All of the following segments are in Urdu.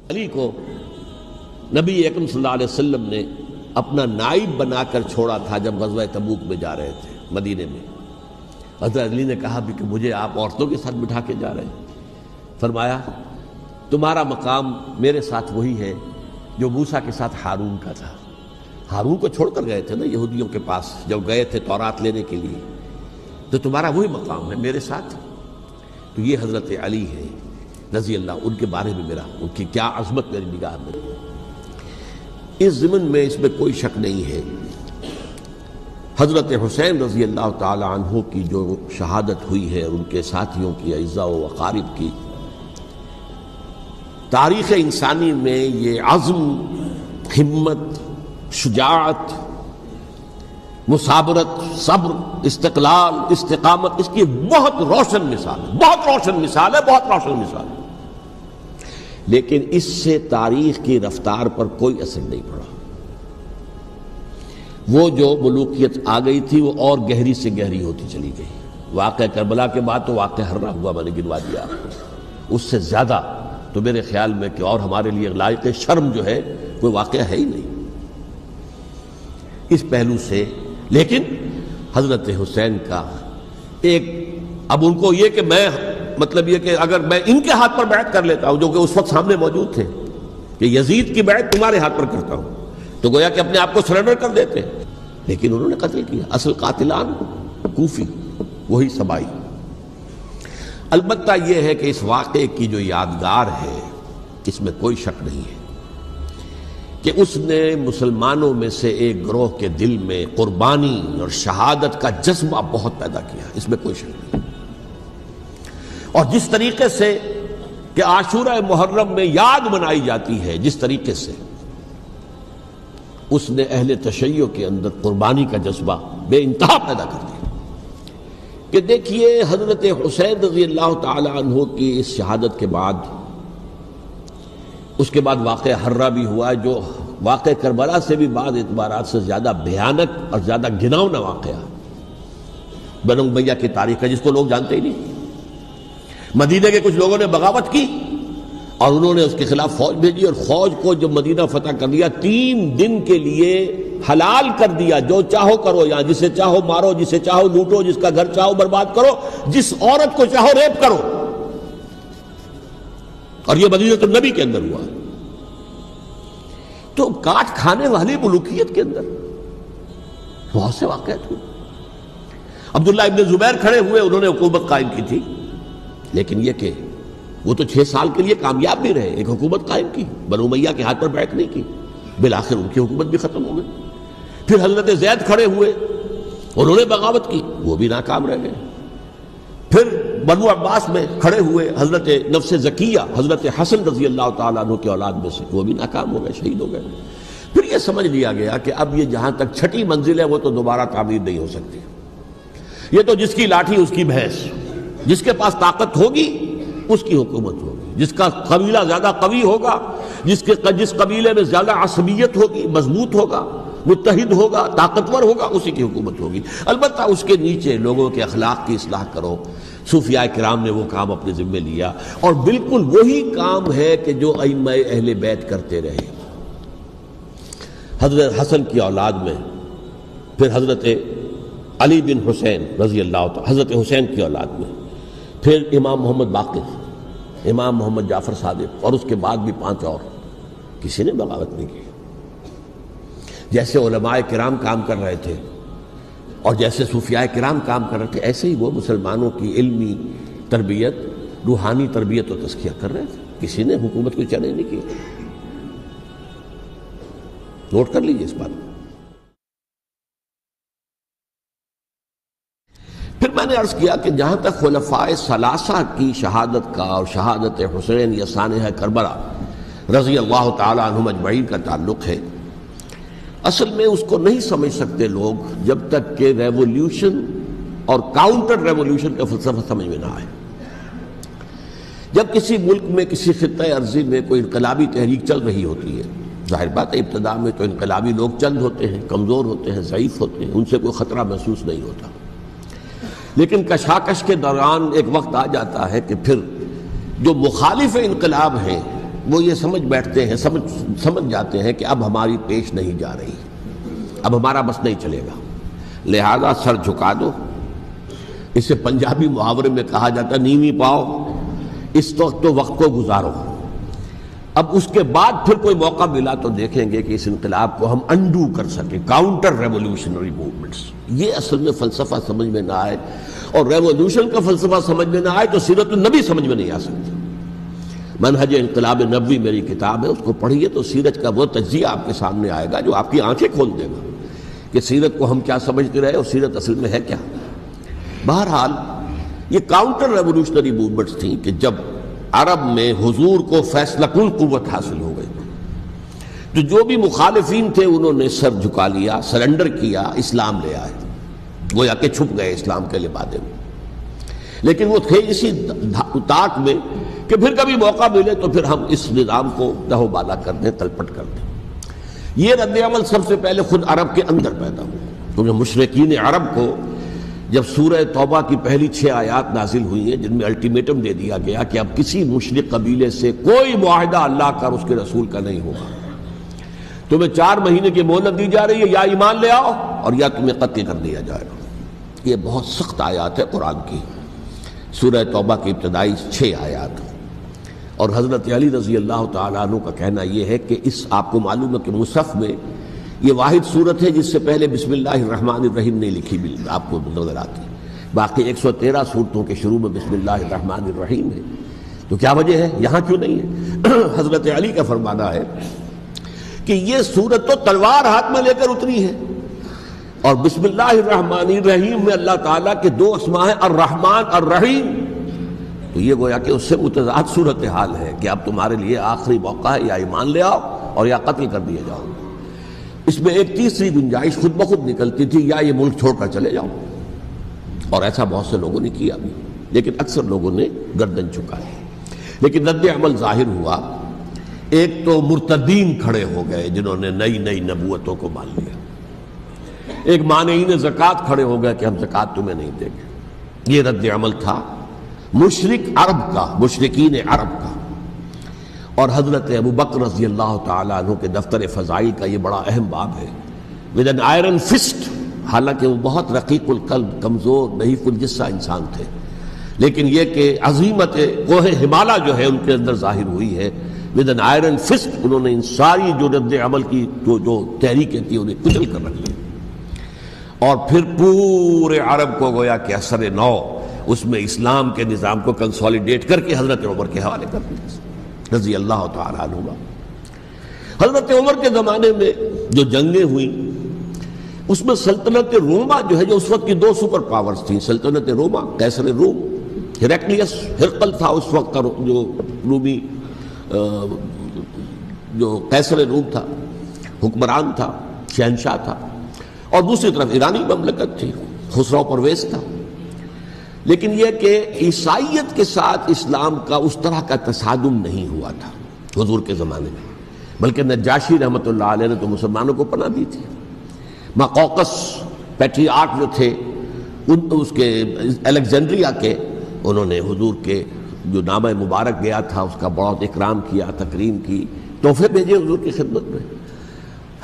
علی کو نبی اکرم صلی اللہ علیہ وسلم نے اپنا نائب بنا کر چھوڑا تھا جب غزوہ تبوک میں جا رہے تھے مدینے میں. حضرت علی نے کہا بھی کہ مجھے آپ عورتوں کے ساتھ بٹھا کے جا رہے ہیں. فرمایا تمہارا مقام میرے ساتھ وہی ہے جو موسیٰ کے ساتھ ہارون کا تھا. ہارون کو چھوڑ کر گئے تھے نا یہودیوں کے پاس جب گئے تھے تورات لینے کے لیے, تو تمہارا وہی مقام ہے میرے ساتھ. تو یہ حضرت علی ہے رضی اللہ, ان کے بارے میں ان کی کیا عظمت میری نگاہ میں. اس ضمن میں اس میں کوئی شک نہیں ہے حضرت حسین رضی اللہ تعالی عنہ کی جو شہادت ہوئی ہے اور ان کے ساتھیوں کی اعزاء و اقارب کی, تاریخ انسانی میں یہ عزم, ہمت, شجاعت, مثابرت, صبر, استقلال, استقامت, اس کی بہت روشن مثال ہے, بہت روشن مثال ہے, بہت روشن مثال ہے. لیکن اس سے تاریخ کی رفتار پر کوئی اثر نہیں پڑا. وہ جو ملوکیت آ گئی تھی وہ اور گہری سے گہری ہوتی چلی گئی. واقعہ کربلا کے بعد تو واقعہ ہررا ہوا میں نے گنوا دیا آپ کو, اس سے زیادہ تو میرے خیال میں کہ اور ہمارے لیے لائق شرم جو ہے کوئی واقعہ ہے ہی نہیں اس پہلو سے. لیکن حضرت حسین کا ایک, اب ان کو یہ کہ میں مطلب یہ کہ اگر میں ان کے ہاتھ پر بیعت کر لیتا ہوں جو کہ اس وقت سامنے موجود تھے کہ یزید کی بیعت تمہارے ہاتھ پر کرتا ہوں, تو گویا کہ اپنے آپ کو سرنڈر کر دیتے. لیکن انہوں نے قتل کیا. اصل قاتلان کوفی, وہی سبائی. البتہ یہ ہے کہ اس واقعے کی جو یادگار ہے اس میں کوئی شک نہیں ہے کہ اس نے مسلمانوں میں سے ایک گروہ کے دل میں قربانی اور شہادت کا جذبہ بہت پیدا کیا, اس میں کوئی شک نہیں. اور جس طریقے سے کہ عاشورہ محرم میں یاد منائی جاتی ہے, جس طریقے سے اس نے اہل تشیع کے اندر قربانی کا جذبہ بے انتہا پیدا کر دیا. کہ دیکھیے حضرت حسین رضی اللہ تعالی عنہ کی اس شہادت کے بعد, اس کے بعد واقعہ ہررا بھی ہوا جو واقعہ کربلا سے بھی بعض اعتبارات سے زیادہ بھیانک اور زیادہ گھناؤنا واقعہ بنو امیہ کی تاریخ ہے جس کو لوگ جانتے ہی نہیں. مدینے کے کچھ لوگوں نے بغاوت کی اور انہوں نے اس کے خلاف فوج بھیجی, اور فوج کو جب مدینہ فتح کر لیا 3 دن کے لیے حلال کر دیا, جو چاہو کرو, یہاں جسے چاہو مارو, جسے چاہو لوٹو, جس کا گھر چاہو برباد کرو, جس عورت کو چاہو ریپ کرو. اور یہ مدینہ النبی کے اندر ہوا. تو کاٹ کھانے والی ملوکیت کے اندر بہت سے واقعات ہوئے. عبداللہ ابن زبیر کھڑے ہوئے, انہوں نے حکومت قائم کی تھی, لیکن یہ کہ وہ تو 6 سال کے لیے کامیاب بھی رہے, ایک حکومت قائم کی, بنو امیہ کے ہاتھ پر بیعت نہیں کی, بالآخر ان کی حکومت بھی ختم ہو گئی. پھر حضرت زید کھڑے ہوئے, انہوں نے بغاوت کی, وہ بھی ناکام رہ گئے. پھر بنو عباس میں کھڑے ہوئے حضرت نفس زکیہ, حضرت حسن رضی اللہ تعالیٰ عنہ کے اولاد میں سے, وہ بھی ناکام ہو گئے, شہید ہو گئے. پھر یہ سمجھ لیا گیا کہ اب یہ جہاں تک 6ٹھی منزل ہے وہ تو دوبارہ تعمیر نہیں ہو سکتی. یہ تو جس کی لاٹھی اس کی بھینس, جس کے پاس طاقت ہوگی اس کی حکومت ہوگی, جس کا قبیلہ زیادہ قوی ہوگا, جس قبیلے میں زیادہ عصبیت ہوگی, مضبوط ہوگا, متحد ہوگا, طاقتور ہوگا, اسی کی حکومت ہوگی. البتہ اس کے نیچے لوگوں کے اخلاق کی اصلاح کرو. صوفیاء کرام نے وہ کام اپنے ذمے لیا, اور بالکل وہی کام ہے کہ جو ائمہ اہل بیت کرتے رہے. حضرت حسن کی اولاد میں پھر حضرت علی بن حسین رضی اللہ تعالی, حضرت حسین کی اولاد میں پھر امام محمد باقر, امام محمد جعفر صادق, اور اس کے بعد بھی 5 اور, کسی نے بغاوت نہیں کی. جیسے علماء کرام کام کر رہے تھے اور جیسے صوفیاء کرام کام کر رہے تھے, ایسے ہی وہ مسلمانوں کی علمی تربیت, روحانی تربیت و تزکیہ کر رہے تھے. کسی نے حکومت کو چیلنج نہیں کیا. نوٹ کر لیجیے اس بات کو. پھر میں نے عرض کیا کہ جہاں تک خلفائے ثلاثہ کی شہادت کا اور شہادت حسین یا سانحہ کربلا رضی اللہ تعالی عنہم اجمعین کا تعلق ہے, اصل میں اس کو نہیں سمجھ سکتے لوگ جب تک کہ ریولیوشن اور کاؤنٹر ریولیوشن کا فلسفہ سمجھ میں نہ آئے. جب کسی ملک میں, کسی خطہ ارضی میں کوئی انقلابی تحریک چل رہی ہوتی ہے, ظاہر بات ہے ابتدا میں تو انقلابی لوگ چند ہوتے ہیں, کمزور ہوتے ہیں, ضعیف ہوتے ہیں, ان سے کوئی خطرہ محسوس نہیں ہوتا. لیکن کشاکش کے دوران ایک وقت آ جاتا ہے کہ پھر جو مخالف انقلاب ہیں وہ یہ سمجھ بیٹھتے ہیں، سمجھ جاتے ہیں کہ اب ہماری پیش نہیں جا رہی، اب ہمارا بس نہیں چلے گا، لہذا سر جھکا دو۔ اسے پنجابی محاورے میں کہا جاتا ہے نیوی پاؤ، اس وقت تو وقت کو گزارو۔ اب اس کے بعد پھر کوئی موقع ملا تو دیکھیں گے کہ اس انقلاب کو ہم انڈو کر سکیں، کاؤنٹر ریولوشنری موومنٹس۔ یہ اصل میں فلسفہ سمجھ میں نہ آئے، اور ریولوشن کا فلسفہ سمجھ میں نہ آئے تو سیرت النبی سمجھ میں نہیں آ سکتی۔ منہج انقلاب نبوی میری کتاب ہے، اس کو پڑھیے تو سیرت کا وہ تجزیہ آپ کے سامنے آئے گا جو آپ کی آنکھیں کھول دے گا کہ سیرت کو ہم کیا سمجھتے رہے اور سیرت اصل میں ہے کیا۔ بہرحال یہ کاؤنٹر ریولوشنری موومنٹس تھیں کہ جب عرب میں حضور کو فیصلہ کن قوت حاصل ہو گئی تو جو بھی مخالفین تھے انہوں نے سر جھکا لیا، سرنڈر کیا، اسلام لے آئے، گویا کہ چھپ گئے اسلام کے لبادے میں۔ لیکن وہ تھے اسی طاق میں کہ پھر کبھی موقع ملے تو پھر ہم اس نظام کو دہو بالا کر دیں، تلپٹ کر دیں۔ یہ رد عمل سب سے پہلے خود عرب کے اندر پیدا ہوا، کیونکہ مشرکین عرب کو جب سورہ توبہ کی پہلی 6 آیات نازل ہوئی ہیں جن میں الٹیمیٹم دے دیا گیا کہ اب کسی مشرک قبیلے سے کوئی معاہدہ اللہ کا اور اس کے رسول کا نہیں ہوگا، تمہیں 4 مہینے کی مہلت دی جا رہی ہے، یا ایمان لے آؤ اور یا تمہیں قتل کر دیا جائے گا۔ یہ بہت سخت آیات ہے قرآن کی، سورہ توبہ کی ابتدائی 6 آیات۔ اور حضرت علی رضی اللہ تعالیٰ عنہ کا کہنا یہ ہے کہ اس آپ کو معلوم ہے کہ مصحف میں یہ واحد صورت ہے جس سے پہلے بسم اللہ الرحمن الرحیم نہیں لکھی بھی آپ کو نظر آتی، باقی 113 صورتوں کے شروع میں بسم اللہ الرحمن الرحیم ہے۔ تو کیا وجہ ہے یہاں کیوں نہیں ہے؟ حضرت علی کا فرمانا ہے کہ یہ صورت تو تلوار ہاتھ میں لے کر اتری ہے، اور بسم اللہ الرحمن الرحیم میں اللہ تعالیٰ کے 2 اسماء ہیں، الرحمن الرحیم، تو یہ گویا کہ اس سے متضاد صورتحال ہے کہ اب تمہارے لیے آخری موقع ہے، یا ایمان لے آؤ اور یا قتل کر دیے جاؤ۔ اس میں ایک تیسری گنجائش خود بخود نکلتی تھی، یا یہ ملک چھوڑ کر چلے جاؤ، اور ایسا بہت سے لوگوں نے کیا بھی، لیکن اکثر لوگوں نے گردن جھکائی۔ لیکن رد عمل ظاہر ہوا، ایک تو مرتدین کھڑے ہو گئے جنہوں نے نئی نبوتوں کو مان لیا، ایک مانعین زکوٰۃ کھڑے ہو گئے کہ ہم زکوٰۃ تمہیں نہیں دیں گے۔ یہ رد عمل تھا مشرک عرب کا، مشرکین عرب کا۔ اور حضرت ابو بکر رضی اللہ تعالیٰ عنہ کے دفتر فضائل کا یہ بڑا اہم باب ہے، ود این آئرن فسٹ، حالانکہ وہ بہت رقیق القلب، کمزور، نحیف الجثہ انسان تھے، لیکن یہ کہ عظیمت کوہ ہمالا جو ہے ان کے اندر ظاہر ہوئی ہے، ود این آئرن فسٹ انہوں نے ان ساری جو رد عمل کی جو تحریکیں تھیں انہیں کچل کر رکھ دیا، اور پھر پورے عرب کو گویا کہ اثر نو اس میں اسلام کے نظام کو کنسولیڈیٹ کر کے حضرت عمر کے حوالے کر دیا رضی اللہ تعالیٰ عنہ۔ حضرت عمر کے زمانے میں جو جنگیں ہوئیں اس میں سلطنت روما جو ہے، جو اس وقت کی 2 سپر پاورز تھیں، سلطنت روما، قیصر روم، ہرقلیس، ہرقل تھا اس وقت کا جو رومی جو قیصر روم تھا، حکمران تھا، شہنشاہ تھا، اور دوسری طرف ایرانی مملکت تھی، خسرو پرویز تھا۔ لیکن یہ کہ عیسائیت کے ساتھ اسلام کا اس طرح کا تصادم نہیں ہوا تھا حضور کے زمانے میں، بلکہ نجاشی رحمۃ اللہ علیہ نے تو مسلمانوں کو پناہ دی تھی۔ مقوقس پیٹریارک جو تھے اس کے الیگزینڈریا کے، انہوں نے حضور کے جو نامہ مبارک گیا تھا اس کا بہت اکرام کیا، تکریم کی، تحفے بھیجے حضور کی خدمت میں۔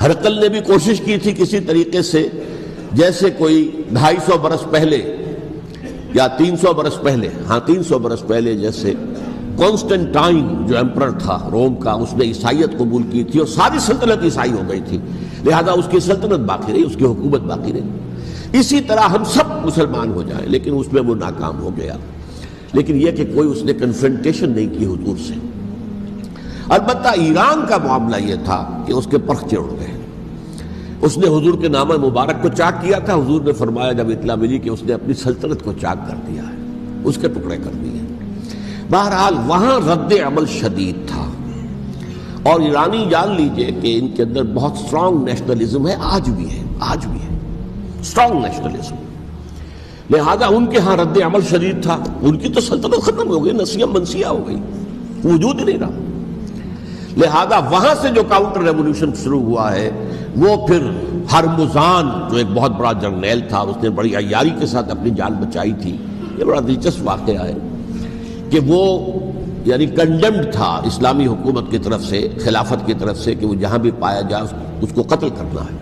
ہرقل نے بھی کوشش کی تھی کسی طریقے سے، جیسے کوئی 250 برس پہلے یا 300 برس پہلے، 300 برس پہلے جیسے کانسٹنٹائن جو ایمپرر تھا روم کا، اس نے عیسائیت قبول کی تھی اور ساری سلطنت عیسائی ہو گئی تھی، لہذا اس کی سلطنت باقی رہی، اس کی حکومت باقی رہی۔ اسی طرح ہم سب مسلمان ہو جائیں، لیکن اس میں وہ ناکام ہو گیا۔ لیکن یہ کہ کوئی اس نے کنفرنٹیشن نہیں کی حضور سے۔ البتہ ایران کا معاملہ یہ تھا کہ اس کے پرخچے اڑ گئے، اس نے حضور کے نامہ مبارک کو چاک کیا تھا، حضور نے فرمایا جب اطلاع ملی کہ اس نے اپنی سلطنت کو چاک کر دیا ہے، اس کے ٹکڑے کر دیے۔ بہرحال وہاں رد عمل شدید تھا، اور ایرانی جان لیجئے کہ ان کے اندر بہت سٹرانگ نیشنلزم ہے، آج بھی ہے سٹرانگ نیشنلزم، لہذا ان کے ہاں رد عمل شدید تھا۔ ان کی تو سلطنت ختم ہو گئی، نسیہ منسیہ ہو گئی، وجود ہی نہیں رہا۔ لہذا وہاں سے جو کاؤنٹر ریولوشن شروع ہوا ہے وہ پھر ہرمزان جو ایک بہت بڑا جرنیل تھا، اس نے بڑی عیاری کے ساتھ اپنی جان بچائی تھی۔ یہ بڑا دلچسپ واقعہ ہے کہ وہ یعنی کنڈمڈ تھا اسلامی حکومت کی طرف سے، خلافت کی طرف سے، کہ وہ جہاں بھی پایا جائے اس کو قتل کرنا ہے۔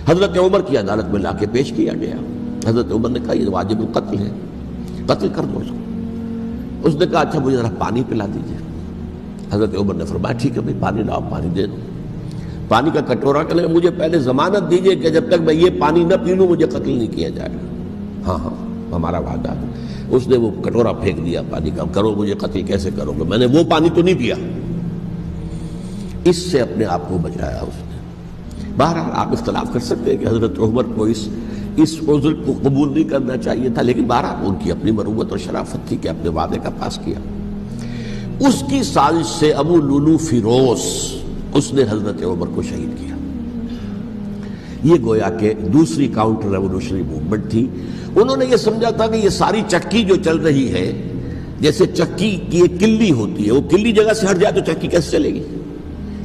حضرت عمر کی عدالت میں لا کے پیش کیا گیا۔ حضرت عمر نے کہا یہ واجب القتل ہے، قتل کر دو اس کو۔ اس نے کہا اچھا مجھے ذرا پانی پلا دیجیے۔ حضرت عمر نے فرمایا ٹھیک ہے بھائی پانی لاؤ، پانی دے دو۔ پانی کا کٹورا کہنے لگا مجھے پہلے ضمانت دیجیے کہ جب تک میں یہ پانی نہ پی لوں مجھے قتل نہیں کیا جائے گا۔ ہاں ہاں ہمارا وعدہ ہے۔ اس نے وہ کٹورا پھینک دیا پانی کا، کرو مجھے قتل کیسے کرو گے، میں نے وہ پانی تو نہیں پیا۔ اس سے اپنے آپ کو بچایا اس نے۔ بہرحال آپ اختلاف کر سکتے ہیں کہ حضرت عمر کو اس عذر کو قبول نہیں کرنا چاہیے تھا، لیکن بہرحال ان کی اپنی مروت اور شرافت تھی کہ اپنے وعدے کا پاس کیا۔ اس کی سازش سے ابو لولو فیروز اس نے حضرت عمر کو شہید کیا۔ یہ گویا کہ دوسری کاؤنٹر ریولوشنری موومنٹ تھی۔ انہوں نے یہ سمجھا تھا کہ یہ ساری چکی جو چل رہی ہے، جیسے چکی کی ایک کلی ہوتی ہے، وہ کلی جگہ سے ہٹ جائے تو چکی کیسے چلے گی؟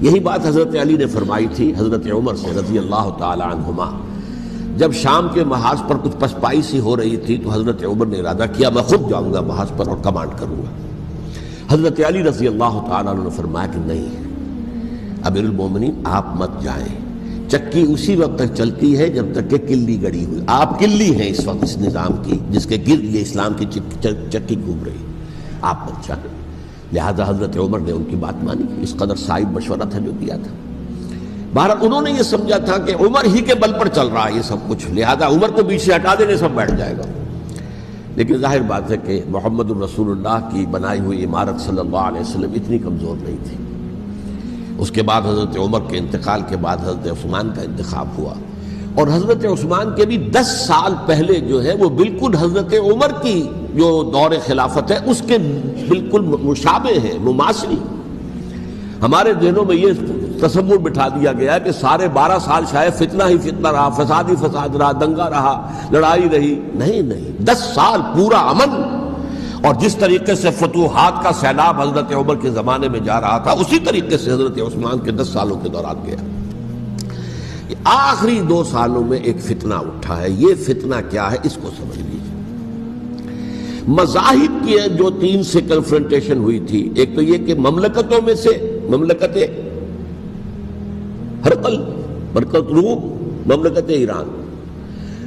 یہی بات حضرت علی نے فرمائی تھی حضرت عمر سے رضی اللہ تعالی عنہما۔ جب شام کے محاذ پر کچھ پسپائی سی ہو رہی تھی تو حضرت عمر نے ارادہ کیا میں خود جاؤں گا محاذ پر اور کمانڈ کروں گا۔ حضرت علی رضی اللہ تعالیٰ عنہ نے فرمایا کہ نہیں امیر المومنین آپ مت جائیں، چکی اسی وقت تک چلتی ہے جب تک کہ کلی گڑی ہوئی۔ آپ کلی ہیں اس وقت اس نظام کی جس کے گرد یہ اسلام کی چکی گھوم رہی، آپ مت جائیں۔ لہذا حضرت عمر نے ان کی بات مانی، اس قدر صائب مشورہ تھا جو دیا تھا۔ بہرحال انہوں نے یہ سمجھا تھا کہ عمر ہی کے بل پر چل رہا ہے یہ سب کچھ، لہذا عمر کو پیچھے ہٹا دینے سب بیٹھ جائے گا۔ لیکن ظاہر بات ہے کہ محمد رسول اللہ کی بنائی ہوئی عمارت صلی اللہ علیہ وسلم اتنی کمزور نہیں تھی۔ اس کے بعد حضرت عمر کے انتقال کے بعد حضرت عثمان کا انتخاب ہوا، اور حضرت عثمان کے بھی 10 سال پہلے جو ہے وہ بالکل حضرت عمر کی جو دور خلافت ہے اس کے بالکل مشابہ ہے، مماثل۔ ہمارے ذہنوں میں یہ تصور بٹھا دیا گیا کہ سارے 12 سال شاید فتنہ ہی فتنہ رہا، فساد ہی فساد رہا، دنگا رہا، لڑائی رہی۔ نہیں، 10 سال پورا امن، اور جس طریقے سے فتوحات کا سیلاب حضرت عمر کے زمانے میں جا رہا تھا اسی طریقے سے حضرت عثمان کے 10 سالوں کے دوران گیا۔ آخری 2 سالوں میں ایک فتنہ اٹھا ہے، یہ فتنہ کیا ہے اس کو سمجھ لیجیے۔ مذاہب کی جو 3 سے کنفرنٹیشن ہوئی تھی، ایک تو یہ کہ مملکتوں میں سے مملکت ہرقل، مملکت روم، مملکت ایران،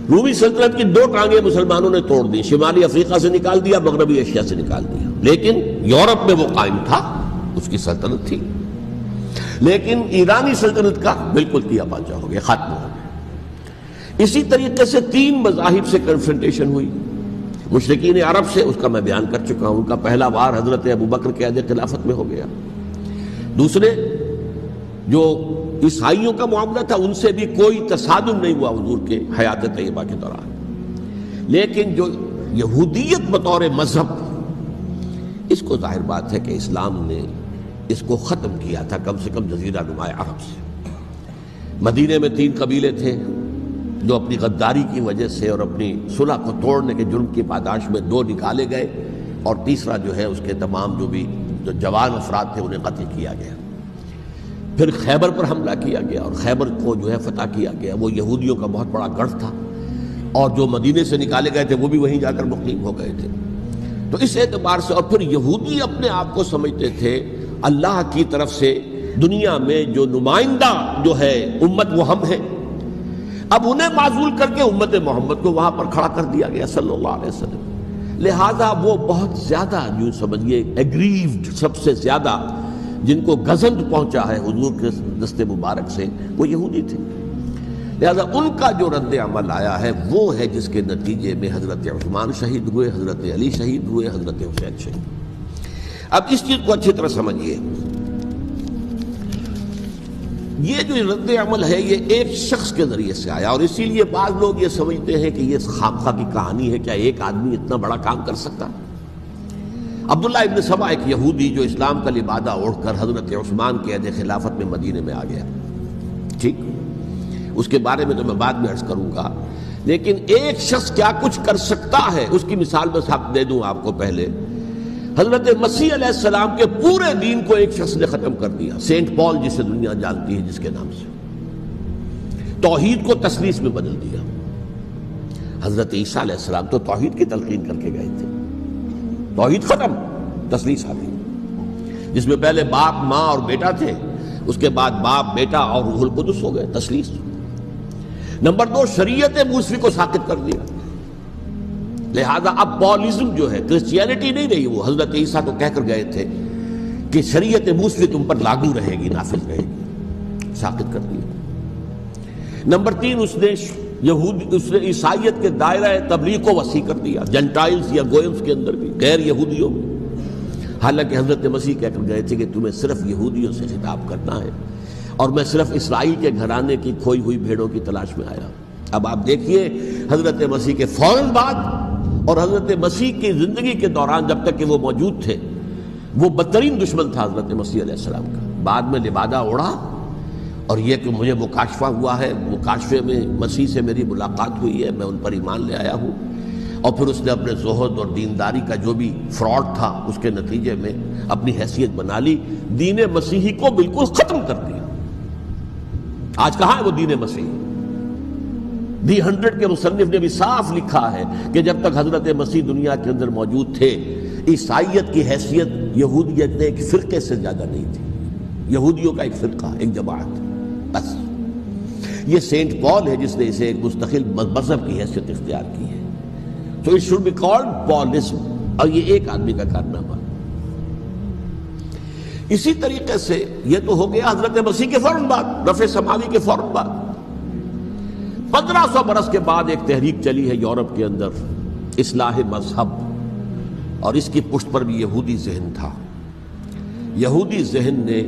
رومی سلطنت کی 2 ٹانگیں مسلمانوں نے توڑ دی، شمالی افریقہ سے نکال دیا، مغربی ایشیا سے نکال دیا، لیکن یورپ میں وہ قائم تھا، اس کی سلطنت تھی، لیکن ایرانی سلطنت کا بالکل تیا پاچا ہو گیا، ختم ہو گیا۔ اسی طریقے سے 3 مذاہب سے کنفرنٹیشن ہوئی، مشرکین عرب سے، اس کا میں بیان کر چکا ہوں، ان کا پہلا وار حضرت ابوبکر کے عہد خلافت میں ہو گیا۔ دوسرے جو عیسائیوں کا معاملہ تھا ان سے بھی کوئی تصادم نہیں ہوا حضور کے حیات طیبہ کے دوران، لیکن جو یہودیت بطور مذہب، اس کو ظاہر بات ہے کہ اسلام نے اس کو ختم کیا تھا کم سے کم جزیرہ نما عرب سے۔ مدینے میں 3 قبیلے تھے جو اپنی غداری کی وجہ سے اور اپنی صلح کو توڑنے کے جرم کی پاداش میں 2 نکالے گئے، اور تیسرا جو ہے اس کے تمام جو جوان افراد تھے انہیں قتل کیا گیا۔ پھر خیبر پر حملہ کیا گیا اور خیبر کو جو ہے فتح کیا گیا، وہ یہودیوں کا بہت بڑا گڑھ تھا، اور جو مدینے سے نکالے گئے تھے وہ بھی وہیں جا کر مقیم ہو گئے تھے۔ تو اس اعتبار سے، اور پھر یہودی اپنے آپ کو سمجھتے تھے اللہ کی طرف سے دنیا میں جو نمائندہ جو ہے امت وہ ہم ہیں، اب انہیں معزول کر کے امت محمد کو وہاں پر کھڑا کر دیا گیا صلی اللہ علیہ وسلم۔ لہذا وہ بہت زیادہ یوں سمجھیے ایگریوڈ، سب سے زیادہ جن کو گزند پہنچا ہے حضور کے دست مبارک سے، وہ یہودی تھے۔ لہذا ان کا جو رد عمل آیا ہے وہ ہے جس کے نتیجے میں حضرت عثمان شہید ہوئے، حضرت علی شہید ہوئے، حضرت حسین شہید۔ اب اس چیز کو اچھی طرح سمجھیے، یہ جو رد عمل ہے یہ ایک شخص کے ذریعے سے آیا، اور اسی لیے بعض لوگ یہ سمجھتے ہیں کہ یہ خامخواہ کی کہانی ہے، کیا ایک آدمی اتنا بڑا کام کر سکتا؟ عبداللہ ابن سبا ایک یہودی جو اسلام کا لبادہ اوڑھ کر حضرت عثمان کے عہد خلافت میں مدینے میں آ گیا، ٹھیک، اس کے بارے میں تو میں بعد میں عرض کروں گا، لیکن ایک شخص کیا کچھ کر سکتا ہے اس کی مثال بس آپ دے دوں آپ کو۔ پہلے حضرت مسیح علیہ السلام کے پورے دین کو ایک شخص نے ختم کر دیا، سینٹ پال جسے دنیا جانتی ہے جس کے نام سے، توحید کو تثلیث میں بدل دیا۔ حضرت عیسیٰ علیہ السلام تو توحید کی تلقین کر کے گئے تھے، توحید ختم، تثلیث آ گئی۔ جس میں پہلے باپ ماں اور بیٹا تھے، اس کے بعد باپ بیٹا اور روح القدس ہو گئے، تثلیث۔ نمبر 2، شریعت موسوی کو ساقط کر دیا، لہذا اب پالزم جو ہے کرسچینٹی نہیں رہی، وہ حضرت عیسیٰ کو کہہ کر گئے تھے کہ شریعت موسوی تم پر لاگو رہے گی، نافذ رہے گی، ساقط کر دیا۔ نمبر 3، اس نے عیسائیت کے دائرہ تبلیغ کو وسیع کر دیا، جنٹائلز یا گوئمز کے اندر بھی، غیر یہودیوں میں، حالانکہ حضرت مسیح کہہ کر گئے تھے کہ تمہیں صرف یہودیوں سے خطاب کرنا ہے، اور میں صرف اسرائیل کے گھرانے کی کھوئی ہوئی بھیڑوں کی تلاش میں آیا۔ اب آپ دیکھیے حضرت مسیح کے فوراً بعد اور حضرت مسیح کی زندگی کے دوران جب تک کہ وہ موجود تھے، وہ بدترین دشمن تھا حضرت مسیح علیہ السلام کا۔ بعد میں لبادہ اڑا، اور یہ کہ مجھے مکاشفہ ہوا ہے، مکاشفے میں مسیح سے میری ملاقات ہوئی ہے، میں ان پر ایمان لے آیا ہوں، اور پھر اس نے اپنے زہد اور دینداری کا جو بھی فراڈ تھا اس کے نتیجے میں اپنی حیثیت بنا لی، دین مسیحی کو بالکل ختم کر دیا۔ آج کہاں ہے وہ دین مسیحی؟ دی 100 کے مصنف نے بھی صاف لکھا ہے کہ جب تک حضرت مسیح دنیا کے اندر موجود تھے، عیسائیت کی حیثیت یہودیت نے ایک فرقے سے زیادہ نہیں تھی، یہودیوں کا ایک فرقہ، ایک جماعت، بس۔ یہ سینٹ پال ہے جس نے اسے ایک مستقل مذہب کی حیثیت اختیار کی ہے، تو it should be called Paulism، اور یہ ایک آدمی کا کارنامہ۔ اسی طریقے سے یہ تو ہو گیا حضرت مسیح کے فوراً بعد، رفع سماوی کے فوراً بعد۔ 1500 برس کے بعد ایک تحریک چلی ہے یورپ کے اندر، اصلاح مذہب، اور اس کی پشت پر بھی یہودی ذہن تھا۔ یہودی ذہن نے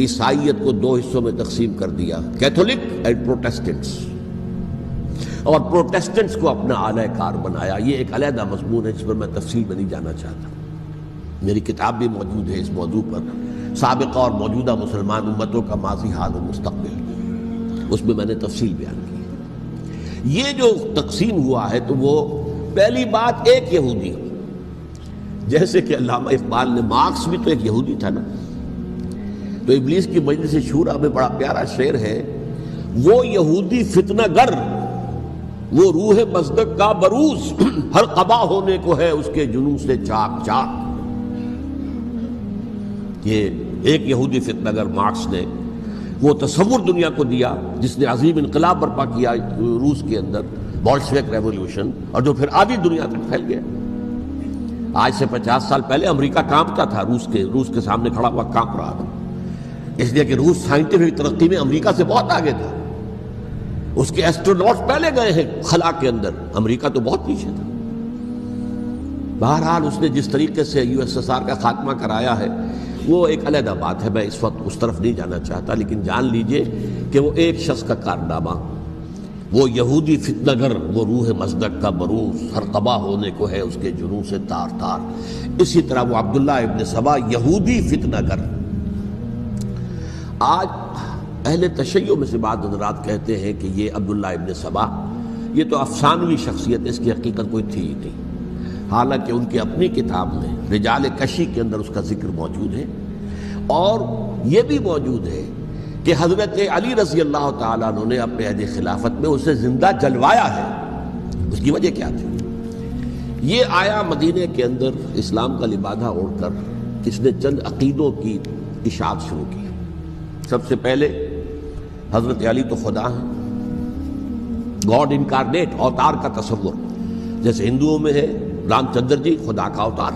عیسائیت کو 2 حصوں میں تقسیم کر دیا، کیتھولک اینڈ پروٹیسٹنٹس، اور پروٹیسٹنٹس کو اپنا اعلی کار بنایا۔ یہ ایک علیحدہ مضمون ہے جس پر میں تفصیل میں نہیں جانا چاہتا، میری کتاب بھی موجود ہے اس موضوع پر، سابقہ اور موجودہ مسلمان امتوں کا ماضی، حال و مستقبل، اس میں میں نے تفصیل بیان کی۔ یہ جو تقسیم ہوا ہے تو وہ پہلی بات ایک یہودی، جیسے کہ علامہ اقبال نے، مارکس بھی تو ایک یہودی تھا نا، تو ابلیس کی مجلس شورا میں بڑا پیارا شعر ہے، وہ یہودی فتنہ گر، وہ روح مصدق کا بروز، ہر قبا ہونے کو ہے اس کے جنوں سے چاک چاک۔ یہ ایک یہودی فتنہ گر مارکس نے وہ تصور دنیا کو دیا جس نے عظیم انقلاب برپا کیا روس کے اندر، بولشوک ریولوشن، اور جو پھر آدھی دنیا تک پھیل گیا۔ آج سے 50 سال پہلے امریکہ کانپتا تھا، روس کے سامنے کھڑا ہوا کانپ رہا تھا، اس لیے کہ روس سائنٹیفک ترقی میں امریکہ سے بہت آگے تھا، اس کے ایسٹروناٹس پہلے گئے ہیں خلا کے اندر، امریکہ تو بہت پیچھے تھا۔ بہرحال اس نے جس طریقے سے USSR کا خاتمہ کرایا ہے وہ ایک علیحدہ بات ہے، میں اس وقت اس طرف نہیں جانا چاہتا، لیکن جان لیجئے کہ وہ ایک شخص کا کارنامہ، وہ یہودی فتنہ گر، وہ روح مصدق کا بروز، ہر قبا ہونے کو ہے اس کے جنوں سے تار تار۔ اسی طرح وہ عبداللہ ابن سبا، یہودی فتنہ گر۔ آج اہل تشیع میں سے بعض حضرات کہتے ہیں کہ یہ عبداللہ ابن سبا یہ تو افسانوی شخصیت ہے، اس کی حقیقت کوئی تھی ہی نہیں، حالانکہ ان کی اپنی کتاب میں رجال کشی کے اندر اس کا ذکر موجود ہے، اور یہ بھی موجود ہے کہ حضرت علی رضی اللہ تعالیٰ عنہ نے اپنے عہد خلافت میں اسے زندہ جلوایا ہے۔ اس کی وجہ کیا تھی؟ یہ آیا مدینے کے اندر اسلام کا لبادہ اوڑھ کر، اس نے چند عقیدوں کی اشاعت شروع کی۔ سب سے پہلے حضرت علی تو خدا ہیں، گاڈ انکارنیٹ، اوتار کا تصور، جیسے ہندوؤں میں ہے رام چندر جی خدا کا اوتار،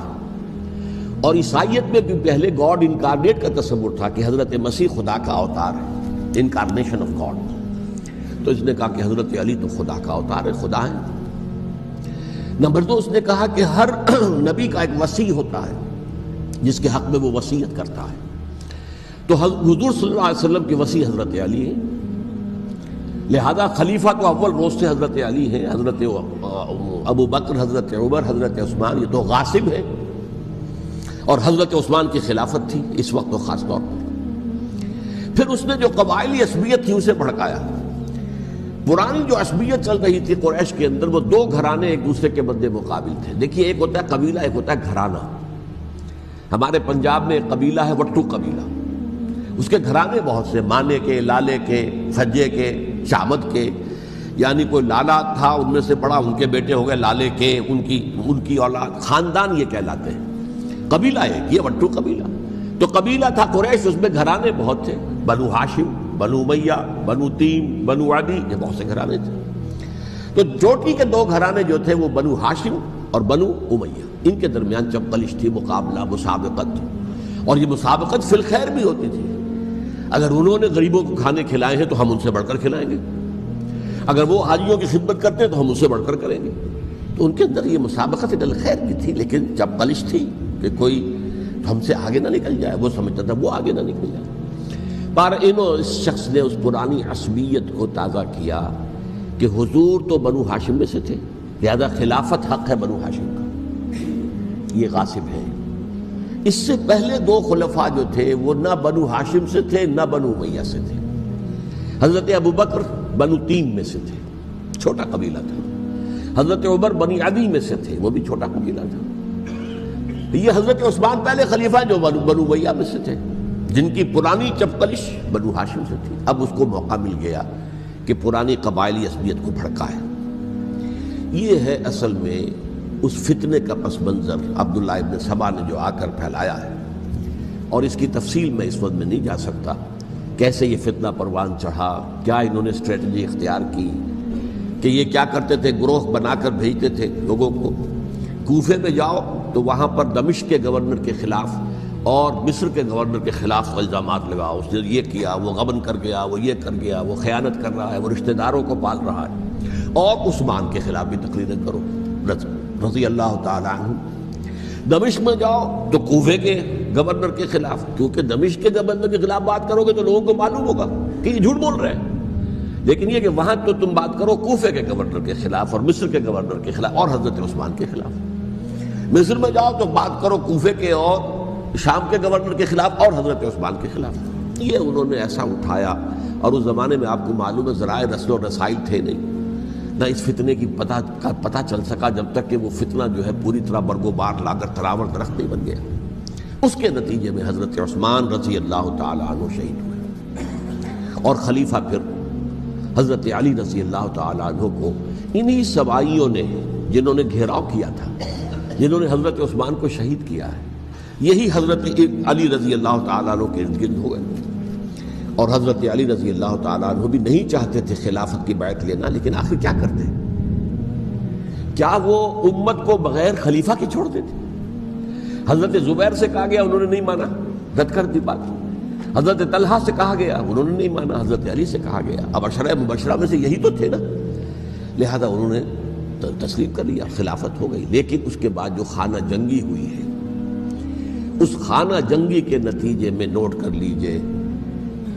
اور عیسائیت میں بھی پہلے گاڈ انکارنیٹ کا تصور تھا کہ حضرت مسیح خدا کا اوتار ہے، انکارنیشن آف گاڈ۔ تو اس نے کہا کہ حضرت علی تو خدا کا اوتار ہے، خدا ہے۔ نمبر 2، اس نے کہا کہ ہر نبی کا ایک وصی ہوتا ہے جس کے حق میں وہ وصیت کرتا ہے، تو حضور صلی اللہ علیہ وسلم کے وصی حضرت علی ہیں، لہذا خلیفہ تو اول روز سے حضرت علی ہیں، حضرت ابو بکر، حضرت عمر، حضرت عثمان، یہ تو غاصب ہے، اور حضرت عثمان کی خلافت تھی اس وقت تو خاص طور پر۔ پھر اس نے جو قبائلی عصبیت تھی اسے بھڑکایا۔ پرانی جو عصبیت چل رہی تھی قریش کے اندر، وہ 2 گھرانے ایک دوسرے کے مد مقابل تھے۔ دیکھیے، ایک ہوتا ہے قبیلہ، ایک ہوتا ہے گھرانہ۔ ہمارے پنجاب میں ایک قبیلہ ہے وٹو قبیلہ، اس کے گھرانے بہت سے، مانے کے، لالے کے، سجے کے، شامت کے، یعنی کوئی لالا تھا ان میں سے بڑا، ان کے بیٹے ہو گئے لالے کے، ان کی اولاد، خاندان یہ کہلاتے ہیں، قبیلہ ایک، یہ وٹو قبیلہ۔ تو قبیلہ تھا قریش، اس میں گھرانے بہت تھے، بنو ہاشم، بنو امیہ، بنو تیم، بنو عدی، یہ بہت سے گھرانے تھے۔ تو چوٹی کے دو گھرانے جو تھے وہ بنو ہاشم اور بنو امیہ، ان کے درمیان چپقلش تھی، مقابلہ، مسابقت، اور یہ مسابقت فی الخیر بھی ہوتی تھی۔ اگر انہوں نے غریبوں کو کھانے کھلائے ہیں تو ہم ان سے بڑھ کر کھلائیں گے، اگر وہ حاجیوں کی خدمت کرتے ہیں تو ہم ان سے بڑھ کر کریں گے۔ تو ان کے اندر یہ مسابقت فی الخیر بھی تھی، لیکن چپقلش تھی کہ کوئی ہم سے آگے نہ نکل جائے، وہ سمجھتا تھا وہ آگے نہ نکل جائے۔ پر اس شخص نے اس پرانی عصبیت کو تازہ کیا کہ حضور تو بنو ہاشم میں سے تھے، لہذا خلافت حق ہے بنو ہاشم کا، یہ غاصب ہے۔ اس سے پہلے دو خلفاء جو تھے وہ نہ بنو ہاشم سے تھے نہ بنو امیہ سے تھے۔ حضرت ابوبکر بنو تیم میں سے تھے، چھوٹا قبیلہ تھا۔ حضرت عمر بنی عدی میں سے تھے، وہ بھی چھوٹا قبیلہ تھا۔ یہ حضرت عثمان پہلے خلیفہ جو بنو امیہ میں سے تھے، جن کی پرانی چپقلش بنو ہاشم سے تھی۔ اب اس کو موقع مل گیا کہ پرانی قبائلی عصبیت کو بھڑکائے۔ یہ ہے اصل میں اس فتنے کا پس منظر عبداللہ ابن سبا نے جو آ کر پھیلایا ہے، اور اس کی تفصیل میں اس وقت میں نہیں جا سکتا، کیسے یہ فتنہ پروان چڑھا، کیا انہوں نے اسٹریٹجی اختیار کی کہ یہ کیا کرتے تھے، گروہ بنا کر بھیجتے تھے لوگوں کو، کوفے میں جاؤ تو وہاں پر دمشق کے گورنر کے خلاف اور مصر کے گورنر کے خلاف الزامات لگاؤ، اس نے یہ کیا، وہ غبن کر گیا، وہ یہ کر گیا، وہ خیانت کر رہا ہے، وہ رشتہ داروں کو پال رہا ہے، اور عثمان کے خلاف بھی تقریریں کرو رضی اللہ تعالی عنہ۔ دمشق میں جاؤ تو کوفے کے گورنر کے خلاف، کیونکہ دمشق کے گورنر کے خلاف بات کرو گے تو لوگوں کو معلوم ہوگا کہ یہ جھوٹ بول رہے ہیں، لیکن یہ کہ وہاں تو تم بات کرو کوفے کے گورنر کے خلاف اور مصر کے گورنر کے خلاف اور حضرت عثمان کے خلاف۔ مصر میں جاؤ تو بات کرو کوفے کے اور شام کے گورنر کے خلاف اور حضرت عثمان کے خلاف۔ یہ انہوں نے ایسا اٹھایا، اور اس زمانے میں آپ کو معلوم ہے ذرائع رسل و رسائل تھے نہیں، نہ اس فتنے کی پتہ چل سکا جب تک کہ وہ فتنہ جو ہے پوری طرح برگ و بار لا کر تراور درخت نہیں بن گیا۔ اس کے نتیجے میں حضرت عثمان رضی اللہ تعالی عنہ شہید ہوئے، اور خلیفہ پھر حضرت علی رضی اللہ تعالی عنہ کو انہی سوائیوں نے، جنہوں نے گھیراؤ کیا تھا، جنہوں نے حضرت عثمان کو شہید کیا ہے، یہی حضرت علی رضی اللہ تعالیٰ عنہ کے ارد گرد ہوئے۔ اور حضرت علی رضی اللہ تعالیٰ عنہ بھی نہیں چاہتے تھے خلافت کی بیعت لینا، لیکن آخر کیا کرتے؟ کیا وہ امت کو بغیر خلیفہ کے چھوڑ دیتے؟ حضرت زبیر سے کہا گیا، انہوں نے نہیں مانا، رد کر دی بات۔ حضرت طلحہ سے کہا گیا، انہوں نے نہیں مانا۔ حضرت علی سے کہا گیا، اب عشرہ مبشرہ میں سے یہی تو تھے نا، لہذا انہوں نے تسلیم کر لیا، خلافت ہو گئی۔ لیکن اس کے بعد جو خانہ جنگی ہوئی ہے، اس خانہ جنگی کے نتیجے میں نوٹ کر لیجئے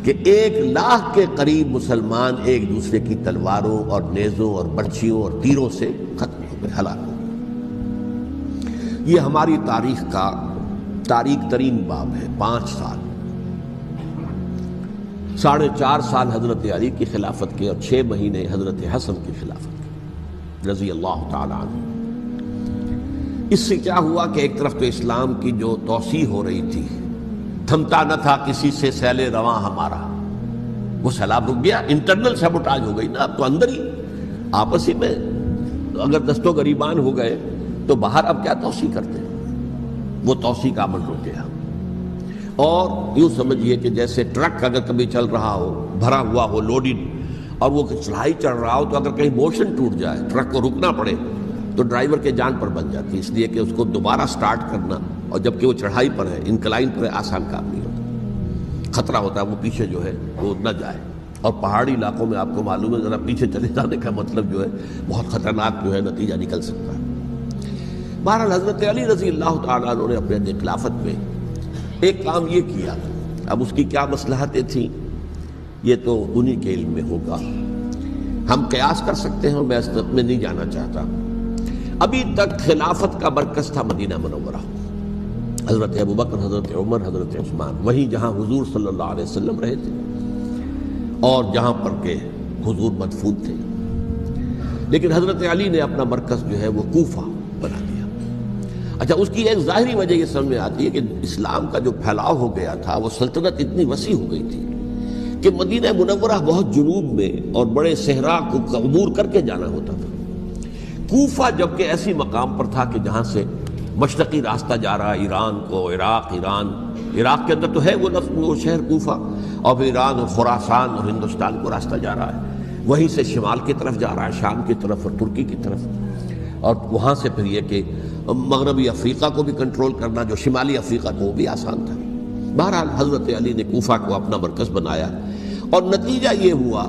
کہ 1,00,000 کے قریب مسلمان ایک دوسرے کی تلواروں اور نیزوں اور برچھیوں اور تیروں سے ختم ہو گئے، ہلاک ہو گئے۔ یہ ہماری تاریخ کا تاریک ترین باب ہے۔ 5 سال، 4.5 سال حضرت علی کی خلافت کے، اور 6 مہینے حضرت حسن کی خلافت کے رضی اللہ تعالی عنہ۔ اس سے کیا ہوا کہ ایک طرف تو اسلام کی جو توسیع ہو رہی تھی، تھمتا نہ تھا کسی سے سیل رواں ہمارا، وہ سیلاب رک گیا، انٹرنل سیبوٹاج ہو گئی نا، اب تو اندر ہی آپس ہی میں اگر دست و گریبان ہو گئے تو باہر اب کیا توسیع کرتے ہیں، وہ توسیع کا عمل رک گیا۔ اور یوں سمجھیے کہ جیسے ٹرک اگر کبھی چل رہا ہو، بھرا ہوا ہو، لوڈڈ، اور وہ چڑھائی چڑھ رہا ہو، تو اگر کہیں موشن ٹوٹ جائے، ٹرک کو رکنا پڑے، تو ڈرائیور کے جان پر بن جاتی ہے، اس لیے کہ اس کو دوبارہ سٹارٹ کرنا، اور جبکہ وہ چڑھائی پر ہے، انکلائن پر ہے، آسان کام نہیں ہوتا، خطرہ ہوتا ہے وہ پیچھے جو ہے وہ نہ جائے۔ اور پہاڑی علاقوں میں آپ کو معلوم ہے ذرا پیچھے چلے جانے کا مطلب جو ہے بہت خطرناک جو ہے نتیجہ نکل سکتا ہے۔ بہرحال حضرت علی رضی اللہ تعالیٰ عنہ نے اپنے خلافت میں ایک کام یہ کیا، اب اس کی کیا مصلحتیں تھیں یہ تو انہی کے علم میں ہوگا، ہم قیاس کر سکتے ہیں، میں اس میں نہیں جانا چاہتا۔ ابھی تک خلافت کا مرکز تھا مدینہ منورہ، حضرت ابوبکر، حضرت عمر، حضرت عثمان، وہیں جہاں حضور صلی اللہ علیہ وسلم رہے تھے اور جہاں پر کہ حضور مدفون تھے۔ لیکن حضرت علی نے اپنا مرکز جو ہے وہ کوفہ بنا دیا۔ اچھا، اس کی ایک ظاہری وجہ یہ سمجھ میں آتی ہے کہ اسلام کا جو پھیلاؤ ہو گیا تھا، وہ سلطنت اتنی وسیع ہو گئی تھی کہ مدینہ منورہ بہت جنوب میں اور بڑے صحرا کو عبور کر کے جانا ہوتا تھا۔ کوفہ جبکہ ایسی مقام پر تھا کہ جہاں سے مشرقی راستہ جا رہا ہے ایران کو، عراق، ایران، عراق کے اندر تو ہے وہ شہر کوفہ، اور پھر ایران اور خراسان اور ہندوستان کو راستہ جا رہا ہے، وہیں سے شمال کی طرف جا رہا ہے، شام کی طرف اور ترکی کی طرف، اور وہاں سے پھر یہ کہ مغربی افریقہ کو بھی کنٹرول کرنا، جو شمالی افریقہ کو وہ بھی آسان تھا۔ بہرحال حضرت علی نے کوفہ کو اپنا مرکز بنایا، اور نتیجہ یہ ہوا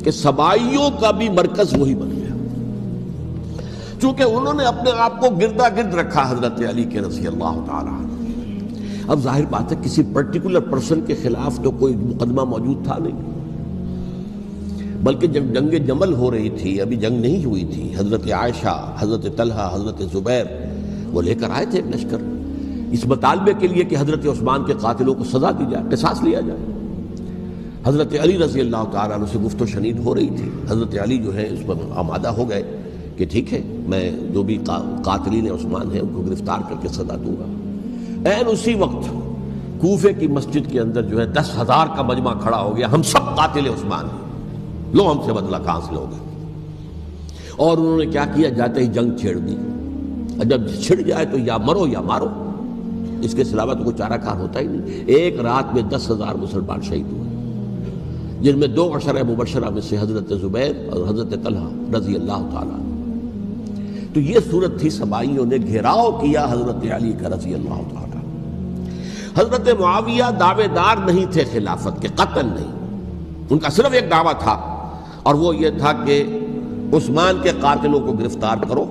کہ سبائیوں کا بھی مرکز وہی بن گیا، چونکہ انہوں نے اپنے آپ کو گردا گرد رکھا حضرت علی کے رضی اللہ تعالیٰ عنہ۔ اب ظاہر بات ہے کسی پرٹیکولر پرسن کے خلاف تو کوئی مقدمہ موجود تھا نہیں، بلکہ جب جنگ جمل ہو رہی تھی، ابھی جنگ نہیں ہوئی تھی، حضرت عائشہ، حضرت طلحہ، حضرت زبیر وہ لے کر آئے تھے ایک لشکر اس مطالبے کے لیے کہ حضرت عثمان کے قاتلوں کو سزا دی جائے، قصاص لیا جائے۔ حضرت علی رضی اللہ تعالیٰ عنہ سے گفت و شنید ہو رہی تھی، حضرت علی جو ہے اس پر آمادہ ہو گئے کہ ٹھیک ہے، میں جو بھی قاتلین عثمان ہیں ان کو گرفتار کر کے سزا دوں گا۔ این اسی وقت کوفے کی مسجد کے اندر جو ہے 10,000 کا مجمع کھڑا ہو گیا، ہم سب قاتل عثمان ہیں، لو ہم سے بدلہ کہاں سے لوگے؟ اور انہوں نے کیا کیا، جاتے ہی جنگ چھیڑ دی، اور جب چھڑ جائے تو یا مرو یا مارو، اس کے علاوہ تو کوئی چارہ کار ہوتا ہی نہیں۔ ایک رات میں 10,000 مسلمان شہید ہوئے، جن میں 2 عشرہ مبشرہ میں سے حضرت زبیر اور حضرت طلحہ رضی اللہ تعالیٰ۔ تو یہ صورت تھی، سبائیوں نے گھیراؤ کیا حضرت علی کا رضی اللہ تعالیٰ۔ حضرت معاویہ دعوے دار نہیں تھے خلافت کے، قطعاً نہیں، ان کا صرف ایک دعویٰ تھا، اور وہ یہ تھا کہ عثمان کے قاتلوں کو گرفتار کرو،